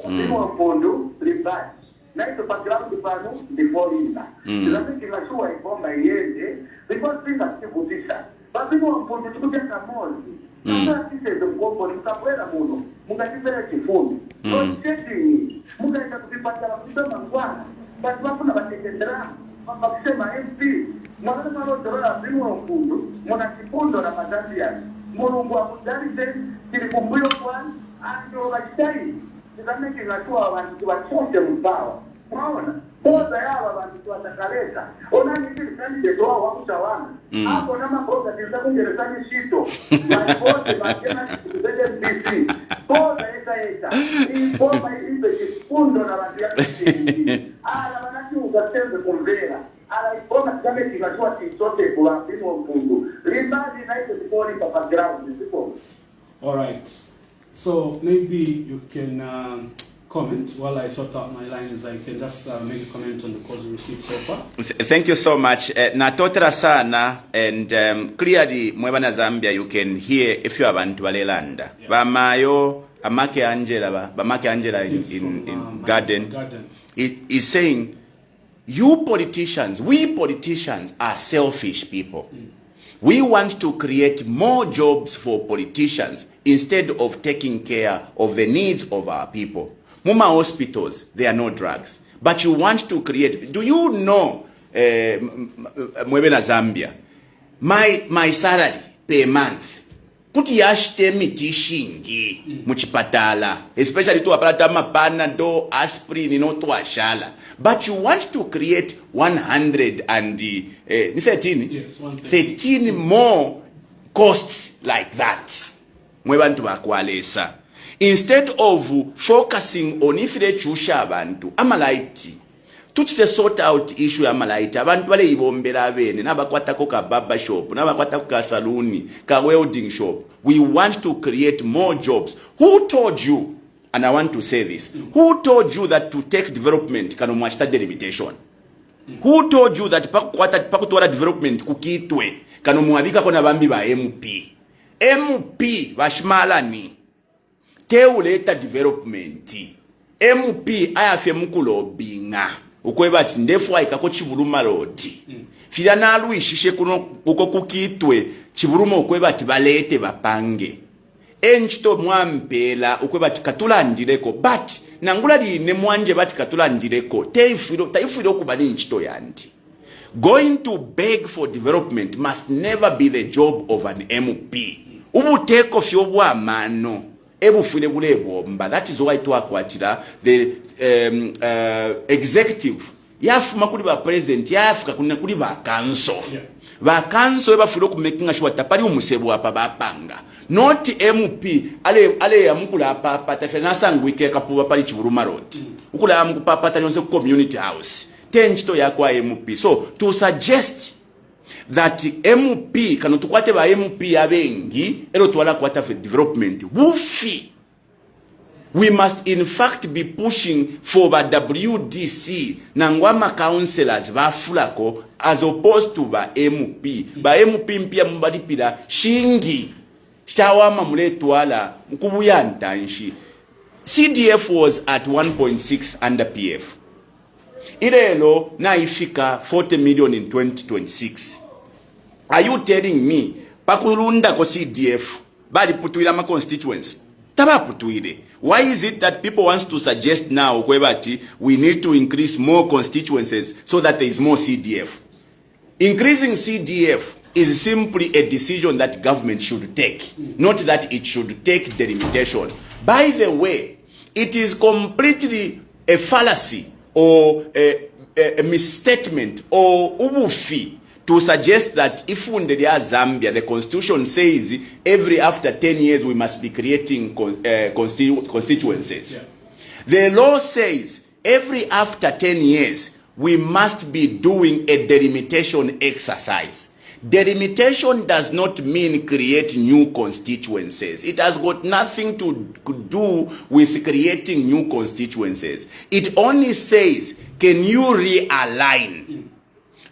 BINWELL MPUNDU, ribati. Na hizo background pano ndipo ina. Lazima kinashua ibomba iende because things are still kutisha. But BINWELL MPUNDU tukuja kamozi. Sasa sisi ndio mkombo ni mkapwela muno. Mungajipela kifundi. So checking. Mungaenda kutipata kusema ngwana. But wapuna batekendera. Wakisema MP. Mwana malo dora BINWELL MPUNDU. Mwana kifundo na Mazambia. Mulungu akudarite kilikumbuyo kwa and overstay. They're making a sure and to a social power. Boza yaba bantu watakaleta onani hivi kanije doa wakutawana hapo nama boza nitakujelezani shito na boza bakena kuzele BC boza ita hii bomba ibe kifundo na bantu yake ala banatu ugatembe kumvera ala iboma kama kinajua tisote kwa BINWELL limbaji na hizo tipoli kwa background ndipo. All right, so maybe you can comment while I sort out my lines. I can just make a comment on the calls we received so far. Thank you so much. Natotera sana, and clearly mwebana Zambia you can hear if you abantu balelanda. Bamayo Amake Angela, Bamake Angela in Garden is saying, you politicians, we politicians are selfish people. We want to create more jobs for politicians instead of taking care of the needs of our people. Muma hospitals, there are no drugs. But you want to create, do you know, Mwebena Zambia, my salary per month, kuti yashite miti shingi muchipatala, especially to aparata panado, aspirin, no to ashala. But you want to create 113 Yes, 13 more costs like that. Mwebantu bakwalesa. Instead of focusing on if they chusha abantu, amalaiti. Tuchite sort out issue ya malaiti. Abantu bale ibombera bene, nabakwatako ka barber shop, nabakwatako ka saluni, ka welding shop. We want to create more jobs. Who told you, and I want to say this, who told you that to take development can mwachita delimitation? Who told you that pakutwala development kukitwe kano mwabika kona bambi ba MP? MP bashmalani teuleta development. MP ayafe mukulo binga ukweba ati ndefu aikako Chiburuma road fila nalu ishishe kuno uko kukitwe Chiburuma ukweba ati balete bapange enchito mwampela ukweba ati katulandireko but nangula line mwanje bati katulandireko taifiro kubali enchito yandi. Going to beg for development must never be the job of an MP. Ubuteko fyobwa mano ebufile bule bomba. That is why twakwatira the executive yafuma kuli ba president yafuka kuli ba council. Ba council ebafile ku making sure tapali umusebu apa bapanga. Not MP ale yamukula apa tafena sangwike kapuba pali Chiburuma road. Ukula yamukupa pata nyonse community house. Tenchito yakwa MP. So to suggest that MP kano tukwate ba MP abengi elo twala kwata for development wufi. We must in fact be pushing for the WDC nangwama councillors bafulako as opposed to ba MP. Ba MP mpia mbalipira shingi chawama muletwala mkubuya ntanshi. CDF was at 1.6 under PF. Irelo na ifika 40 million in 2026. Are you telling me pakulunda ko CDF bali putuila ma constituents? Taba putuile. Why is it that people want to suggest now kwebati we need to increase more constituencies so that there is more CDF? Increasing CDF is simply a decision that government should take, not that it should take delimitation. By the way, it is completely a fallacy or a misstatement or ubufi to suggest that if Undelia Zambia, the constitution says every after 10 years we must be creating constituencies. Yeah. The law says every after 10 years we must be doing a delimitation exercise. Delimitation does not mean create new constituencies. It has got nothing to do with creating new constituencies. It only says, can you realign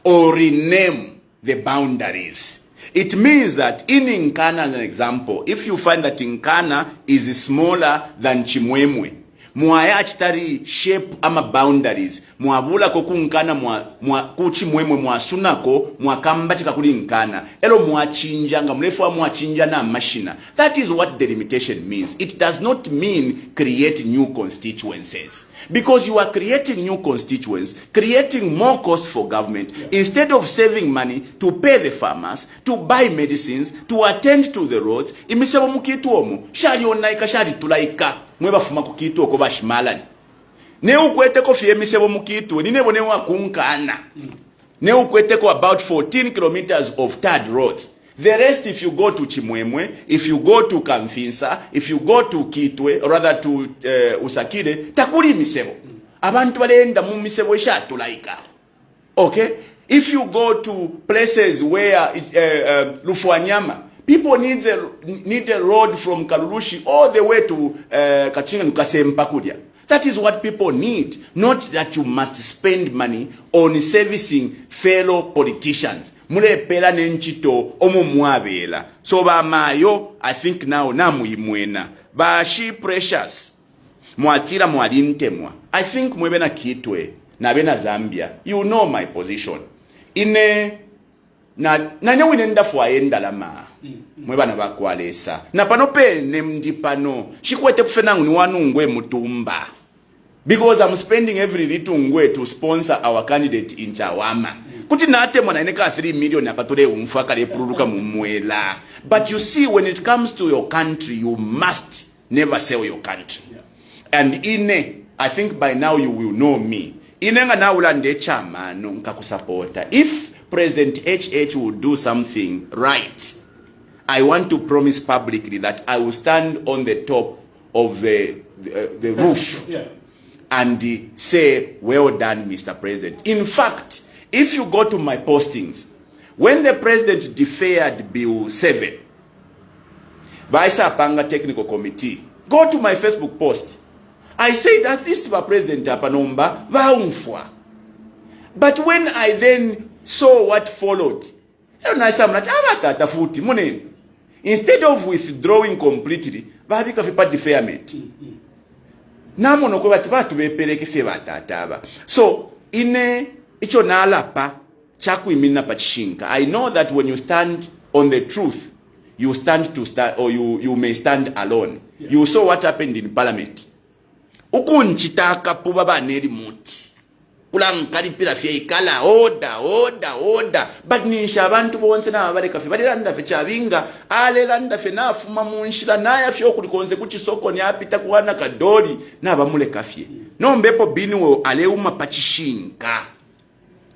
or rename the boundaries? It means that in Nkana, as an example, if you find that Nkana is smaller than Chimwemwe, mwaya chitari shape ama boundaries mwabula ko kunkana mwa kuchi mwemwe mwasunako mwakambatika kuli nkana elo mwachinja nga mrefu wa mwachinja na mashina. That is what the limitation means. It does not mean create new constituencies, because you are creating new constituents, creating more cost for government, instead of saving money to pay the farmers, to buy medicines, to attend to the roads. Imisebo mukitu omu shali onaika shali tulaika mweba fuma kukitu oko bashimalani ne ukwete ko fie misebo mukitu ni nebo ne wakunkana ne ukwete ko about 14 kilometers of tarred roads. The rest, if you go to Chimwemwe, if you go to Kamfinsa, if you go to Kitwe, or rather to Usakire, takuri misebo abantu balenda mu misebo ishatulaika. Okay, if you go to places where Lufuanyama, people need a road from Karulushi all the way to Kachinga Nukasempakudia. That is what people need, not that you must spend money on servicing fellow politicians. Mule pela nenchito omu mwabela. So ba mayo, I think now na muimwena. Ba she precious. Mwatira mwalintemwa. I think mwebe na Kitwe, na bena Zambia. You know my position. Ine na nyewe nenda fuaenda lama. Mweba na bakwalesa. Na panope nemdipano. Shikwete kufenangu ni wanu ngwe mutumba. Because I'm spending every little ngwe to sponsor our candidate in Chawama. Kuti nate mwana ineka 3 million akatole umfaka lepuruka mumwela. But you see, when it comes to your country, you must never sell your country. And ine, I think by now you will know me. Ine nga na ulande chama no nkakusupporta. If President HH would do something right, I want to promise publicly that I will stand on the top of the roof and say, well done, Mr. President. In fact, if you go to my postings, when the President deferred Bill 7, Baisa Panga Technical Committee, go to my Facebook post. I said, at least the President Apanomba, vaumfwa. But when I then saw what followed, instead of withdrawing completely, Babika Fipa deferment. Namono kwa batu bepeleke fe batataba. So ine icho na alapa chaku imina pachishinka. I know that when you stand on the truth, you stand or you may stand alone. Yeah. You saw what happened in Parliament. Ukunchitaka puba baneri muti. Ulankari pila fye ikala order. But nisha abantu bonse na abale kafe. Bali landa fe chavinga. Ale landa fe na afuma munshila. Na ya fyo kulikonze kuchi soko ni apita kuwana kadori. Na abamule kafye. No mbepo BINWELL aleuma pachishinka.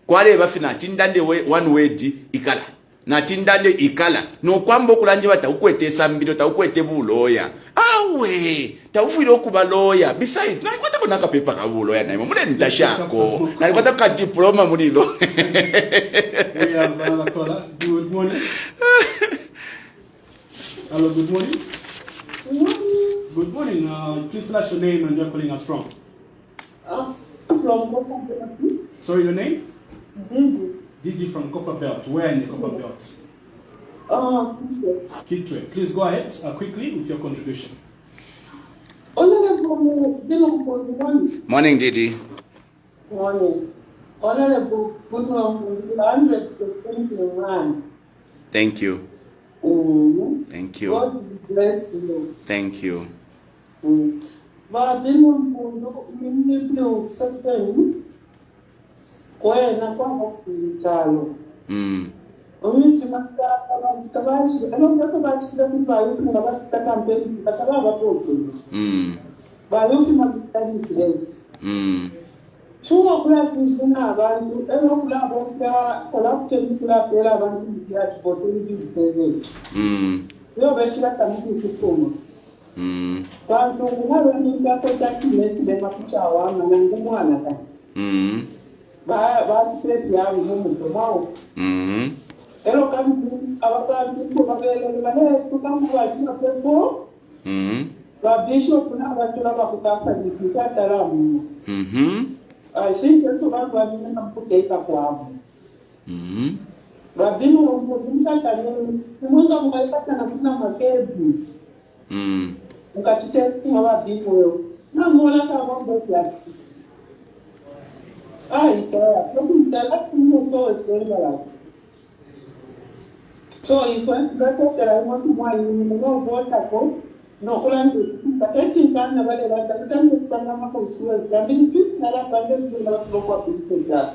Kwa le bafi na tindande one word ikala. Na tindande ikala. No kwambo kulanje bata ukwete sambiro ta ukwete buloya. Awe taufuilo kuba lawyer. Besides, na kwata bonaka paper ka buloya na mune ntashako. Na kwata ka diploma mulilo. We have another caller. Good morning. Hello, good morning. Good morning. Please flash your name and you're calling us from. From Copper Belt. Sorry, your name? Didi. Didi from Copper Belt. Where in the Copper Belt? Kitwe. Please go ahead quickly with your contribution. Honorable, Morning, Didi. Morning. Honorable, good morning. 100% Thank you. Thank you. God bless you. Thank you. But BINWELL, you certain when I come up to the child. Only to my Tabachi, I don't know about the campaign, but I have a problem. But looking at the candidate. Two of them is now value, and of Labosca, collapsing to la Pera Van Diat for 20 Your Veshla committee to come. So to have any capacity, they must shower and one. But said, yeah, we move tomorrow. Hello, come our family to come to a people. The bishop now got to have a I think that's what I'm going to put data for. But BINWELL was that I remember my pattern of number. Catching our BINWELL. Namona kama mbote ya. Ita, that's so is very well. So if I want to buy no vote no kulanti paketi kana wale watakutana kupanga makosa jamii sisi na pande zile kwa kupitia.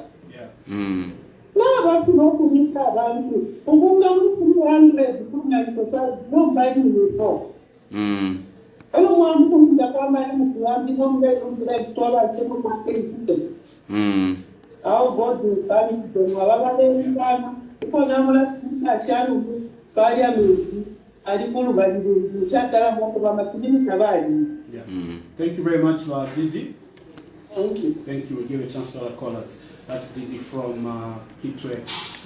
Na watu wako nika bantu. Ugunga mtu 100 kuna total no buy ni for. Alo mwamu kuja kama ni mtu ngombe ngombe tola cheko kwa kile. Au bodi bali ndio wale sana. Kwa namna achana bali ya mimi alikulu bali chatala mwako ba makini kabali. Yeah. Thank you very much, Didi. Thank you. Thank you. We'll give a chance to other callers. That's Didi from Kitwe.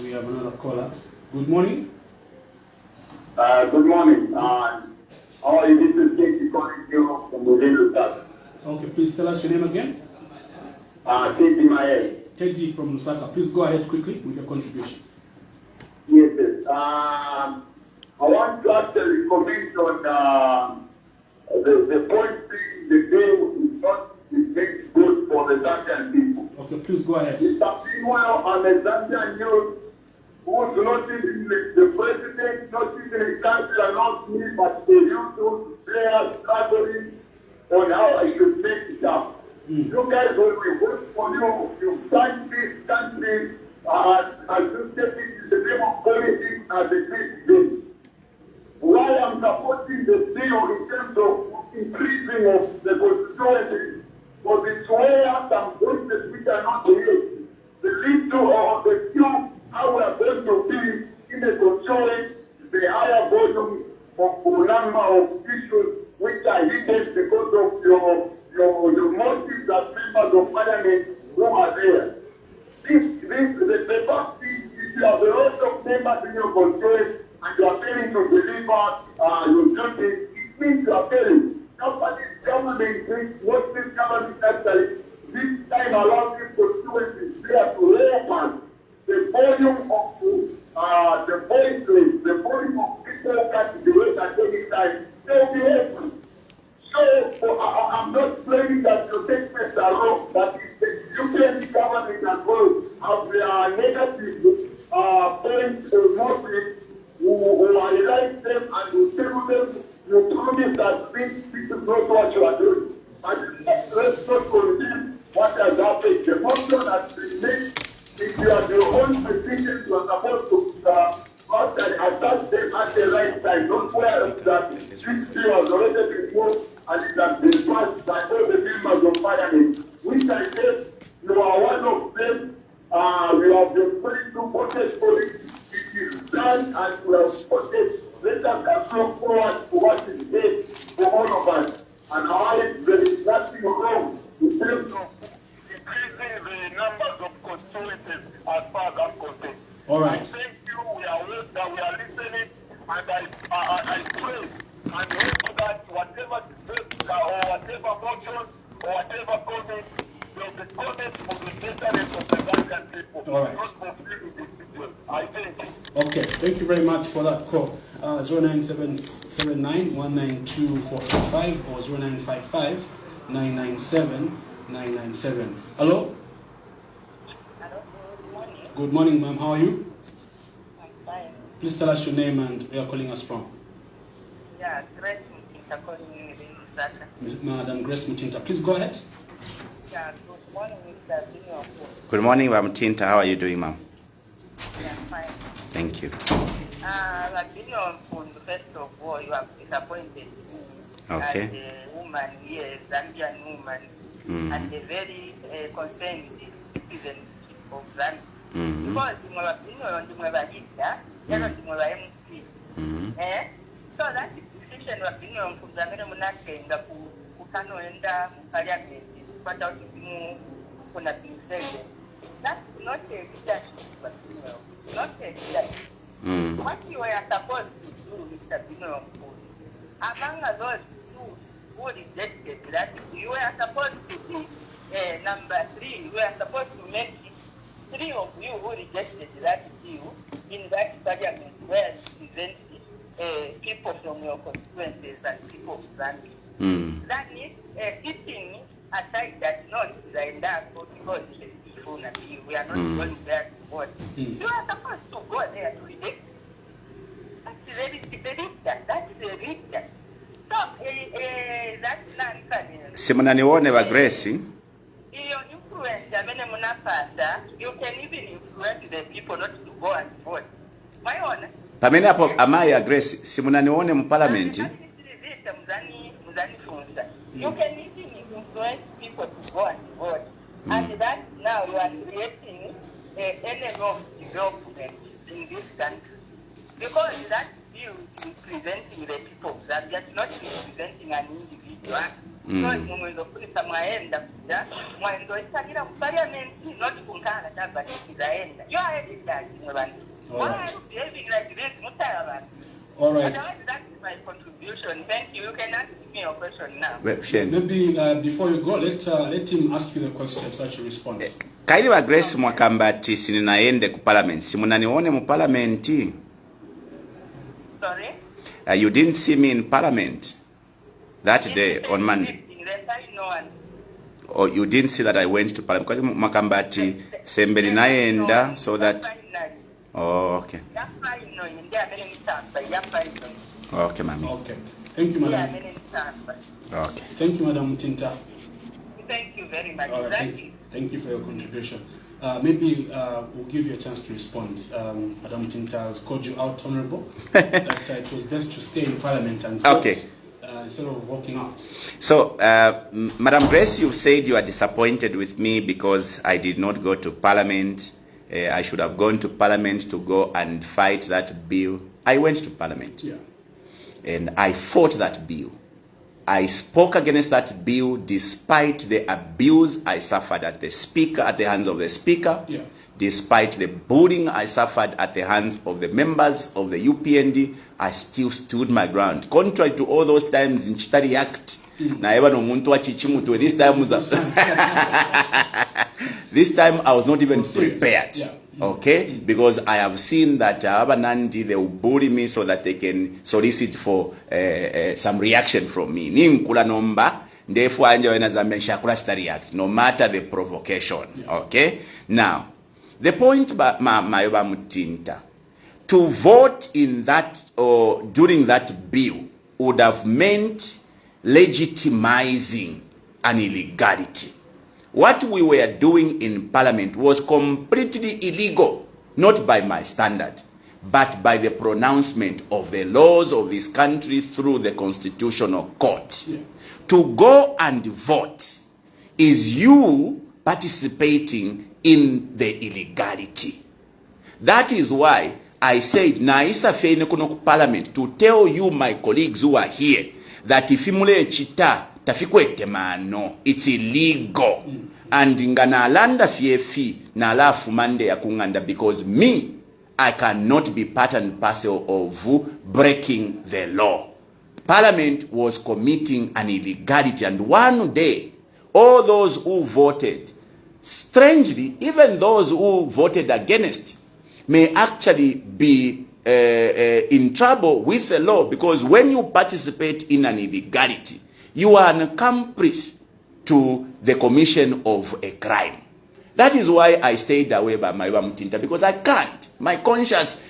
We have another caller. Good morning. Good morning. How are you? This is Casey calling you from within Lusaka. Okay, please tell us your name again. Casey Maye. KG from Lusaka. Please go ahead quickly with your contribution. Yes, yes. I want to actually comment on the point being the bill is not good for the Zambian people. Okay, please go ahead. Mr. BINWELL and the Zambian youth who do not even the president, not even the council, not me, but the youth players struggling on how I should make it up. You guys, when we vote for you, you thank this country as you take it in the name of politics as a big thing. While I'm supporting the bill in terms of increasing of the constituency, for the where some voices which are not here, the little or the few how we are going to be in the controlling the higher volume of the number of issues which are hidden because of your motives as members of parliament who are there. The first thing is you have a lot of members in your control and you are failing to deliver your duties. It means you are failing. Nobody's government thinks what this government actually this time allows this constituency there to open the volume of the voiceless, the volume of people can be heard at any time. They'll be open. So I'm not claiming that your statements are wrong, but the UK government as well have their negative points or motives who highlight them and who tell them you promise that this is not what you are doing. And let's not condemn what has happened. The motion has been made. If you are the own position, you are supposed to attack them at the right time. Don't worry that this bill has already been moved and it has been passed by all the members of parliament. Which I said, you are one of them. You have been putting to protest for it. It is done and we have protested. Let us look forward to what is there for all of us. And there is nothing wrong in terms of increasing the numbers of constituencies as far as I'm concerned. All right. Thank you. We are listening, and I pray and hope that whatever debate or whatever motion or whatever comment, will be comment for the betterment of the Zambian people. All right. Not for feeling individuals. I think. Okay, thank you very much for that call. 09779 192 445 or 0955 997 997. Hello? Hello, good morning. Good morning, ma'am. How are you? I'm fine. Please tell us your name and where you're calling us from. Yeah, Grace Mutinta calling you in Lusaka. Madam Grace Mutinta, please go ahead. Yeah, good morning, Mr. Binyo. Good morning, Ma'am Tinta. How are you doing, ma'am? Yeah, fine. Thank you. Binyo, first of all, you have disappointed me Okay. as a woman here, Zambian woman, and a very concerned citizen of Zambia. Because Binyo, MP. So that decision of Binyo from Zambian Munakenga kukanoenda parliament kupata utimu kuna binsege. That's not a leadership, but not a leadership. What you are supposed to do, Mr. Binwell, among those who rejected that, you were supposed to be number 3. You were supposed to make it 3 of you who rejected that deal in that parliament where you present people from your constituencies and people of Zambia. That is sitting aside that not like that because we are not going there to vote. You are supposed to go there to elect. That's the reason. So, that's not Simunanione wa Grace. Your influence, I mean, you can even influence the people not to go and vote. My own. Pamene hapo amaya Grace, simunanione mu parliament. You can even influence people to go and vote. And that now you are creating an enemy of development in this country. Because that view is presenting the people, that they are not representing an individual. Because mwendo kulisa mwaenda kuja, mwendo isagira parliament, not kunkana taba kizaenda. You are heading that, mwandu. Why are you behaving like this, mutayabani? All right. Otherwise, that is my contribution. Thank you. You can ask me your question now. Maybe before you go, let him ask you the question so that you respond. Kaili wa Grace mwakamba ati sininaende ku parliament. Simunanione mu parliament. Sorry? You didn't see me in parliament that day on Monday. Or you didn't see that I went to parliament. Because mwakamba ati sembeli naenda so that... Oh, okay. Okay, ma'am. Okay. Thank you, madam. Okay. Thank you, Madam Tinta. Thank you very much. All right. Thank you for your contribution. Maybe we'll give you a chance to respond. Madam Tinta has called you out, Honorable, that it was best to stay in Parliament and vote, instead of walking out. So, Madam Grace, you said you are disappointed with me because I did not go to Parliament. I should have gone to Parliament to go and fight that bill. I went to Parliament. Yeah. And I fought that bill. I spoke against that bill despite the abuse I suffered at the hands of the speaker, despite the bullying I suffered at the hands of the members of the UPND. I still stood my ground. Contrary to all those times in Chitari Act, this time I was not even prepared. Okay, because I have seen that Abanandi, they will bully me so that they can solicit for some reaction from me. No matter the provocation. Okay, now the point by Mayoba Mutinta, to vote in that or during that bill would have meant legitimizing an illegality. What we were doing in Parliament was completely illegal, not by my standard, but by the pronouncement of the laws of this country through the Constitutional Court. To go and vote is you participating in the illegality. That is why I said, Naisa Feine Kuno Parliament, to tell you, my colleagues who are here, that if imule chita tafikwete mano, it's illegal. And ngana alanda fiefi na alafu mande ya kunganda, because me, I cannot be part and parcel of breaking the law. Parliament was committing an illegality, and one day, all those who voted, strangely, even those who voted against, may actually be in trouble with the law, because when you participate in an illegality, you are an accomplice to the commission of a crime. That is why I stayed away by my Mutinta, because I can't. My conscience,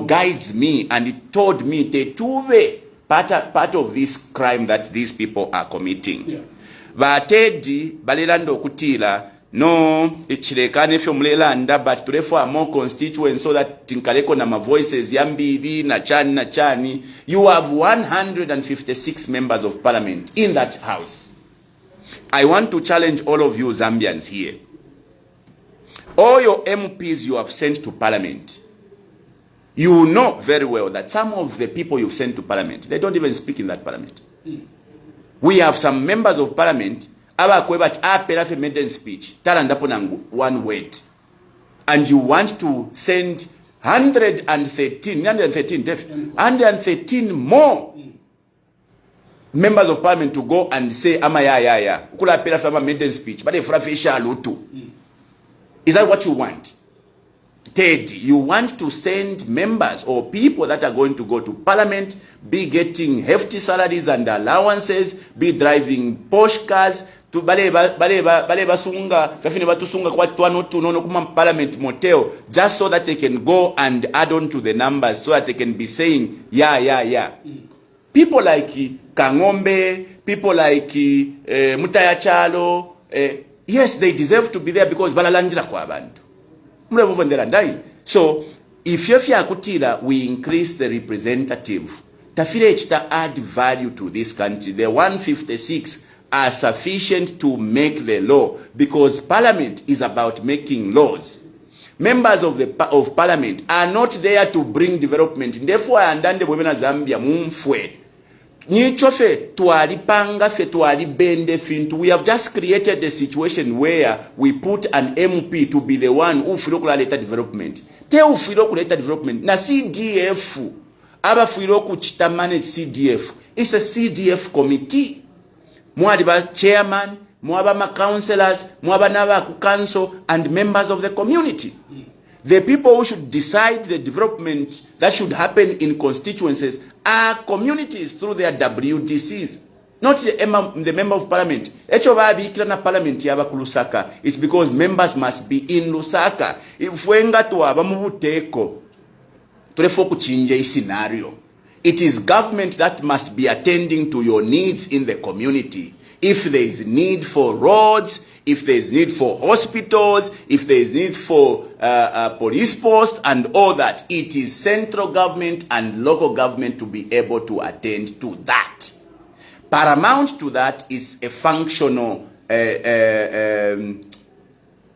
guides me, and it told me the two-way part of this crime that these people are committing. Batedi balilando kutila no ichilekane fyo mlelanda, but therefore more constituents so that tinkaleko na ma voices yambili na chani. You have 156 members of parliament in that house. I want to challenge all of you Zambians here. All your MPs you have sent to parliament, you know very well that some of the people you've sent to parliament, they don't even speak in that parliament. We have some members of parliament, made in speech, one word. And you want to send 113 more members of parliament to go and say, kula pela fama made speech, but if is that what you want? Third, you want to send members or people that are going to go to parliament, be getting hefty salaries and allowances, be driving Porsche cars, to baleba sunga, fafine batusunga kwa tuano tunono kuma parliament motel, just so that they can go and add on to the numbers, so that they can be saying, yeah. People like Kangombe, people like Mutaya Chalo, yes, they deserve to be there because balalandira kwa abantu. So, if Kutila, we increase the representative, tafire chita add value to this country. The 156 are sufficient to make the law, because parliament is about making laws. Members of parliament are not there to bring development. Therefore, andande bwena Zambia mumfwe. Nichofe tualipanga fe tualibende fintu. We have just created a situation where we put an MP to be the one who filo kuleta development. Te ufilo kuleta development. Na CDF, aba filo kuchita manage CDF. It's a CDF committee. Mwadiba chairman, mwaba councillors, mwaba naba council, and members of the community. The people who should decide the development that should happen in constituencies are communities through their WDCs, not the member of parliament. Parliament it's because members must be in Lusaka. If wenga tuaba mubuteko, tulefo kuchinja scenario. It is government that must be attending to your needs in the community. If there is need for roads, if there is need for hospitals, if there is need for police posts and all that, it is central government and local government to be able to attend to that. Paramount to that is a functional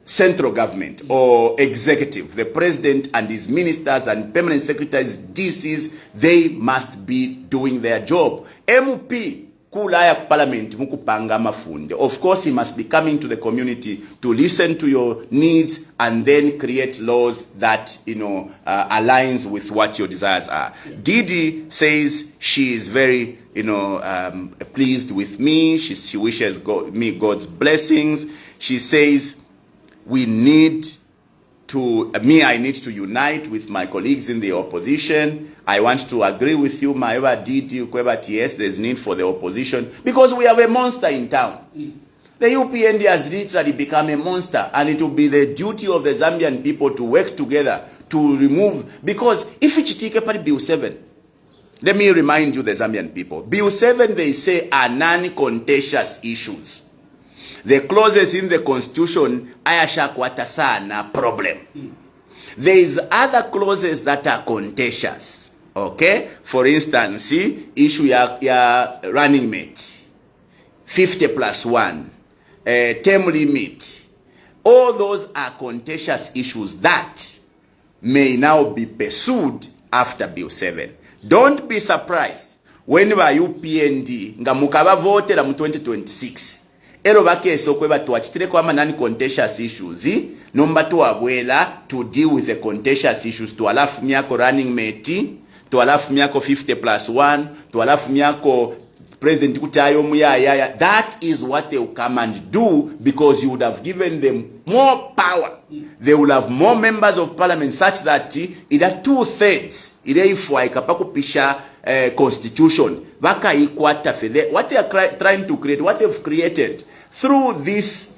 central government or executive. The president and his ministers and permanent secretaries, DCs, they must be doing their job. MP kulaya parliament mukupanga mafunde. Of course, he must be coming to the community to listen to your needs and then create laws that aligns with what your desires are. Didi says she is very pleased with me. She wishes me God's blessings. She says I need to unite with my colleagues in the opposition. I want to agree with you, Maeva Didi, yes, there's need for the opposition because we have a monster in town. The UPND has literally become a monster, and it will be the duty of the Zambian people to work together to remove, because if it's Bill 7, let me remind you, the Zambian people, Bill 7, they say, are non-contentious issues. The clauses in the constitution ayashakwata sana problem. There is other clauses that are contentious. Okay? For instance, issue ya running mate, 50+1, term limit. All those are contentious issues that may now be pursued after Bill 7. Don't be surprised when UPND nga mukaba vote la mu 2026. Elo bakeso kweba tuachitire kwa non-contentious issues, nomba tuwabwela to deal with the contentious issues, tuwalafu miyako running mate, tuwalafu miyako 50+1, tuwalafu miyako president kutayo muyaya. That is what they will come and do, because you would have given them more power. They will have more members of parliament, such that either 2/3 ile ifwa ikapakupisha constitution baka ikwata fede. What they are trying to create, what they've created through this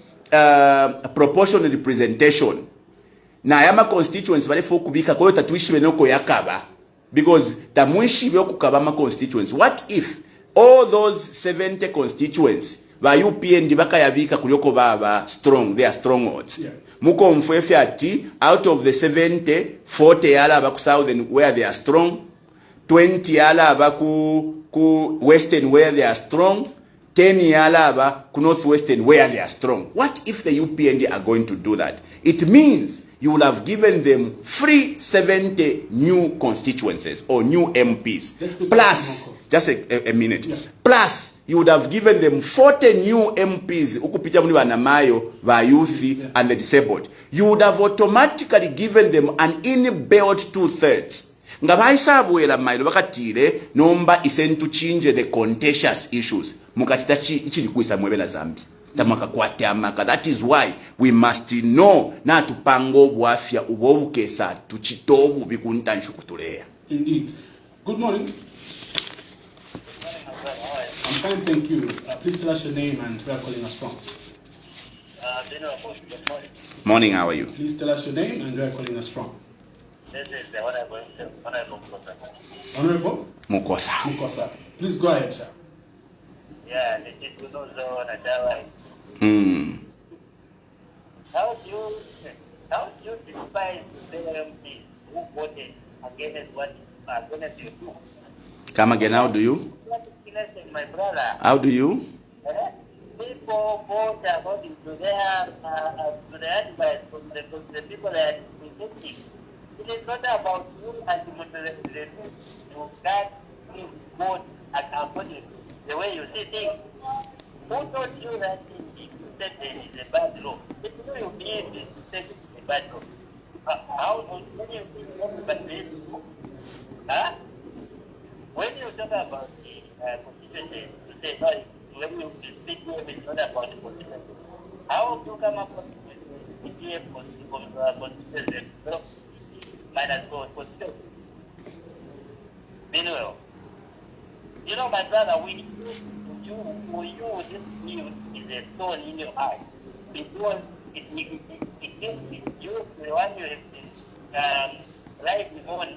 proportional representation, na yama constituents balefo kubika kwa tatuishi benoko yakaba, because tamuishi byo kukaba ma constituents. What if all those 70 constituents ba UPND baka yabika kulioko baba strong, they are strongholds. Muko mfwefe ati out of the 70, 40 yala baku southern where they are strong, 20 yala baku western where they are strong, 10 yala ku northwestern where they are strong. What if the UPND are going to do that? It means you will have given them free 70 new constituencies or new MPs. Plus, just a minute. Plus, you would have given them 40 new MPs, ukupita muni wanamayo, va youth and the disabled. You would have automatically given them an inbuilt 2/3. Ngabaisabwela mailo bakatire nomba isentu change the contentious issues. Mukachita chili kuisa mwebe na Zambi. tamakakwate amaka. That is why we must know na tupango bwafya ubobukesa tuchitobu bikuntanshu kutulea. Indeed. Good morning. I'm fine, thank you. Please tell us your name and where you're calling us from. Good morning. Morning, how are you? Please tell us your name and where you're calling us from. This is the Honorable Mukosa. Honorable? Mukosa. Mukosa. Please go ahead, sir. Yeah, this is Unozo Natawa. How do you despise the MPs who voted against what against you do? Come again, how do you? My brother. How do you? People vote according to their advice from the people that are presenting. It is not about you as the moderator to guide his vote according to the way you see things. Who told you that if you said there is a bad law? If you believe it, say it is a bad law. How when you think everybody believes you? Huh? When you talk about the constitution, you say no. When you speak to him, it's not about the constitution. How do you come up with the PPF constitution? Minus constitution. BINWELL. You know, my brother, we you this news is a stone in your eye. Because it gives you the one you have been writing on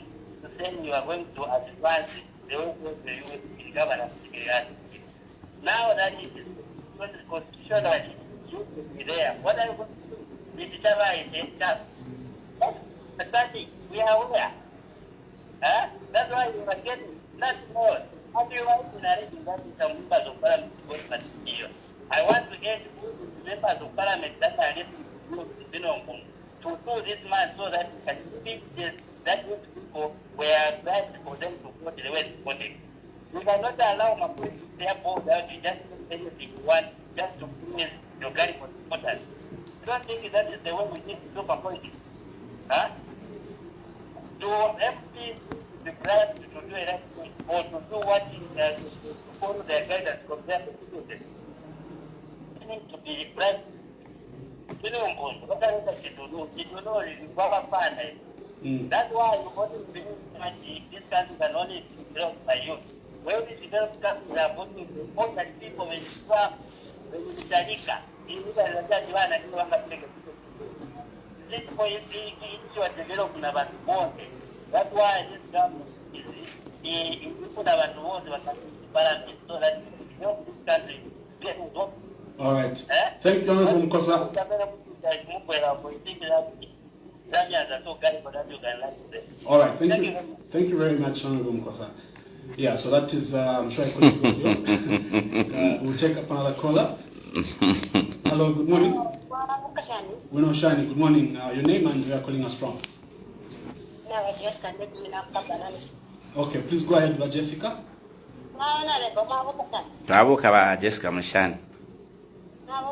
to say you are going to advance the whole country in governance. Now that it is constitutionally, you should be there. What are you going to do? The Chava is a chap. That's nothing. We are aware. Huh? That's why you are getting not more. How do you want to narrate that some members of parliament here? I want to get members of parliament that are listening to do this man so that we can speak this, that those people were right for them to vote the way they voted. You cannot allow my police to stay up down to just do anything you want, just to please your guy for supporters. You don't think that is the way we need to do for politics? Huh? Do MPs be bribed to do a right thing or to do what is to follow their guidance from their constitution? They need to be bribed. You know, what are you to do? You know, it's power fund. That's why you want to believe that this country can only be developed by you. Where we develop countries are voting to vote that people when you Tarika, in this point, you are developing about more. That's why this government is put about the world balance so that help this country get on. All right. Thank you, Honorable Mukosa. All right. Thank you. Thank you very much, Honorable Mukosa. Yeah, so that is, I'm sure I couldn't go yours. We'll take up another caller. Hello, good morning. Wino Shani, good morning. Your name and where you are calling us from? Okay, please go ahead, Jessica. Bravo, Kaba Jessica Mashan. I'm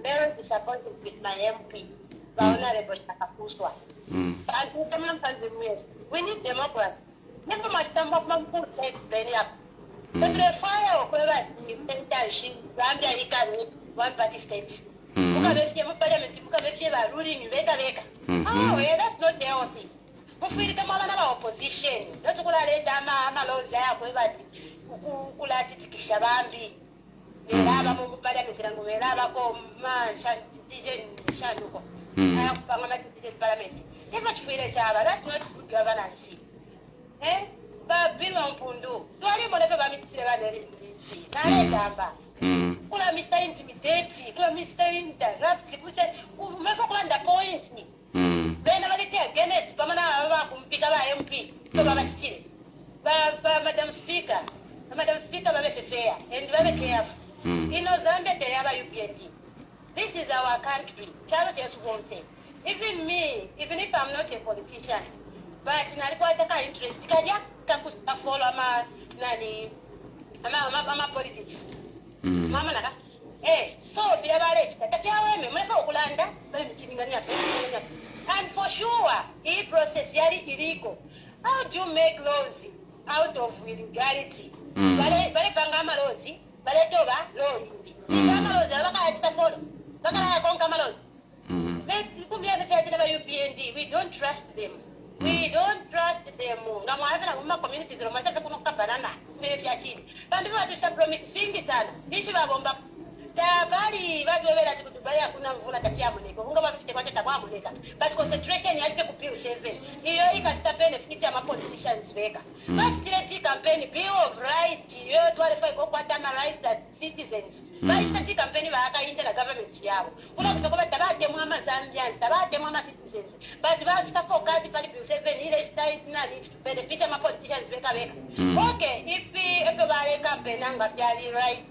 very disappointed with my MP, the Honorable Shakakuswa. We need democracy. Never much time of my food takes plenty up. But the fire of whoever you can tell she, Zambia, he can one party states. Parliament, ruling in Vega. Oh, yeah, that's not their own thing. But we come on our opposition. That's what I let them alone there, whoever Kishabambi. Parliament and we have a man, Shanduko. I have Parliament. If much feel a child, that's not good governance. Eh? But MPUNDU. Do I want to Mr. Intimidate, Mr. Interrupt, which will make a land appoint me. Then I will against Pamana MP, Madam Speaker, very fair and very careful. In Zambia, they have a UPND. This is our country. Charity just won't say. Even me, even if I'm not a politician, but in a interest, I follow my politics. Mama, so the average, the Kulanda, but And for sure, this process is illegal. How do you make laws out of illegality? Bale pangama laws, bale toba law. Ishama laws, baka follow. Baka konka laws. UPND, we don't trust them. We don't trust them. Communities banana. But concentration you have to Bill 7. You can benefit of politicians. First campaign, Bill of Rights, you rights that citizens. First campaign, the government. Citizens. But that's the focus of Bill 7. Benefit of politicians. Okay, if we campaign, right.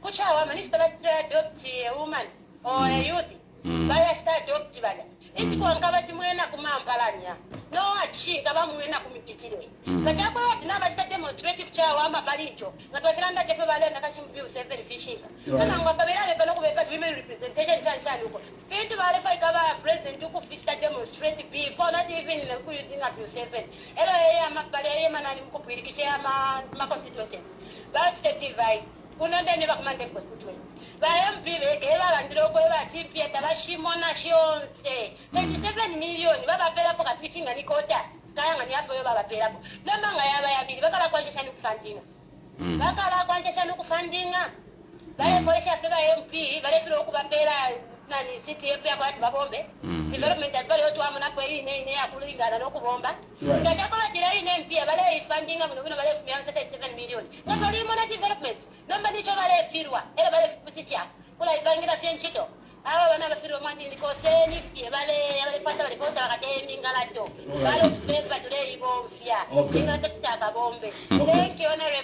Kuchawa minister adopt a woman or a youth. Baya start adopt bala. It's kwangaba timwena kumampalanya. No achi kaba mwena kumitikire. Kachako wati naba sta demonstrative chawa ama balicho. Na twachiranda chepe bale na kashimpiu 7 fishing. Sana ngwakabela le pano kubeka women representation chanchani huko. Kitu bale fa ikaba president huko fista demonstrative before not even using up 7. Elo yeye ama bale yeye manani mkupirikishe ama constituency. That's the divide. Unanda never commanded constituent. By MP, Eva and Rogoeva, Tipia, Tabashimona, Shionse. 27 million, Baba Pella for pitching and Nikota, Kang and Yapo Baba Pella. No Manga, Bacala Constitution funding. Bacala Constitution funding. By a MP, Valesro Pella, Nani, City, Babombe. Development that value to Amana, Kulinga, and Okubomba. The Chacola MP, Valley funding of 7 million. Not only money development. Nobody chovale firwa, era vale kusitia. Kula ibangira fienchito. Hawa wana firwa mandi nikoseni, vale pata vale kota wakati mingala to. Vale pepa today ibo fia. Inga tekta kabombe. Thank you, honorable.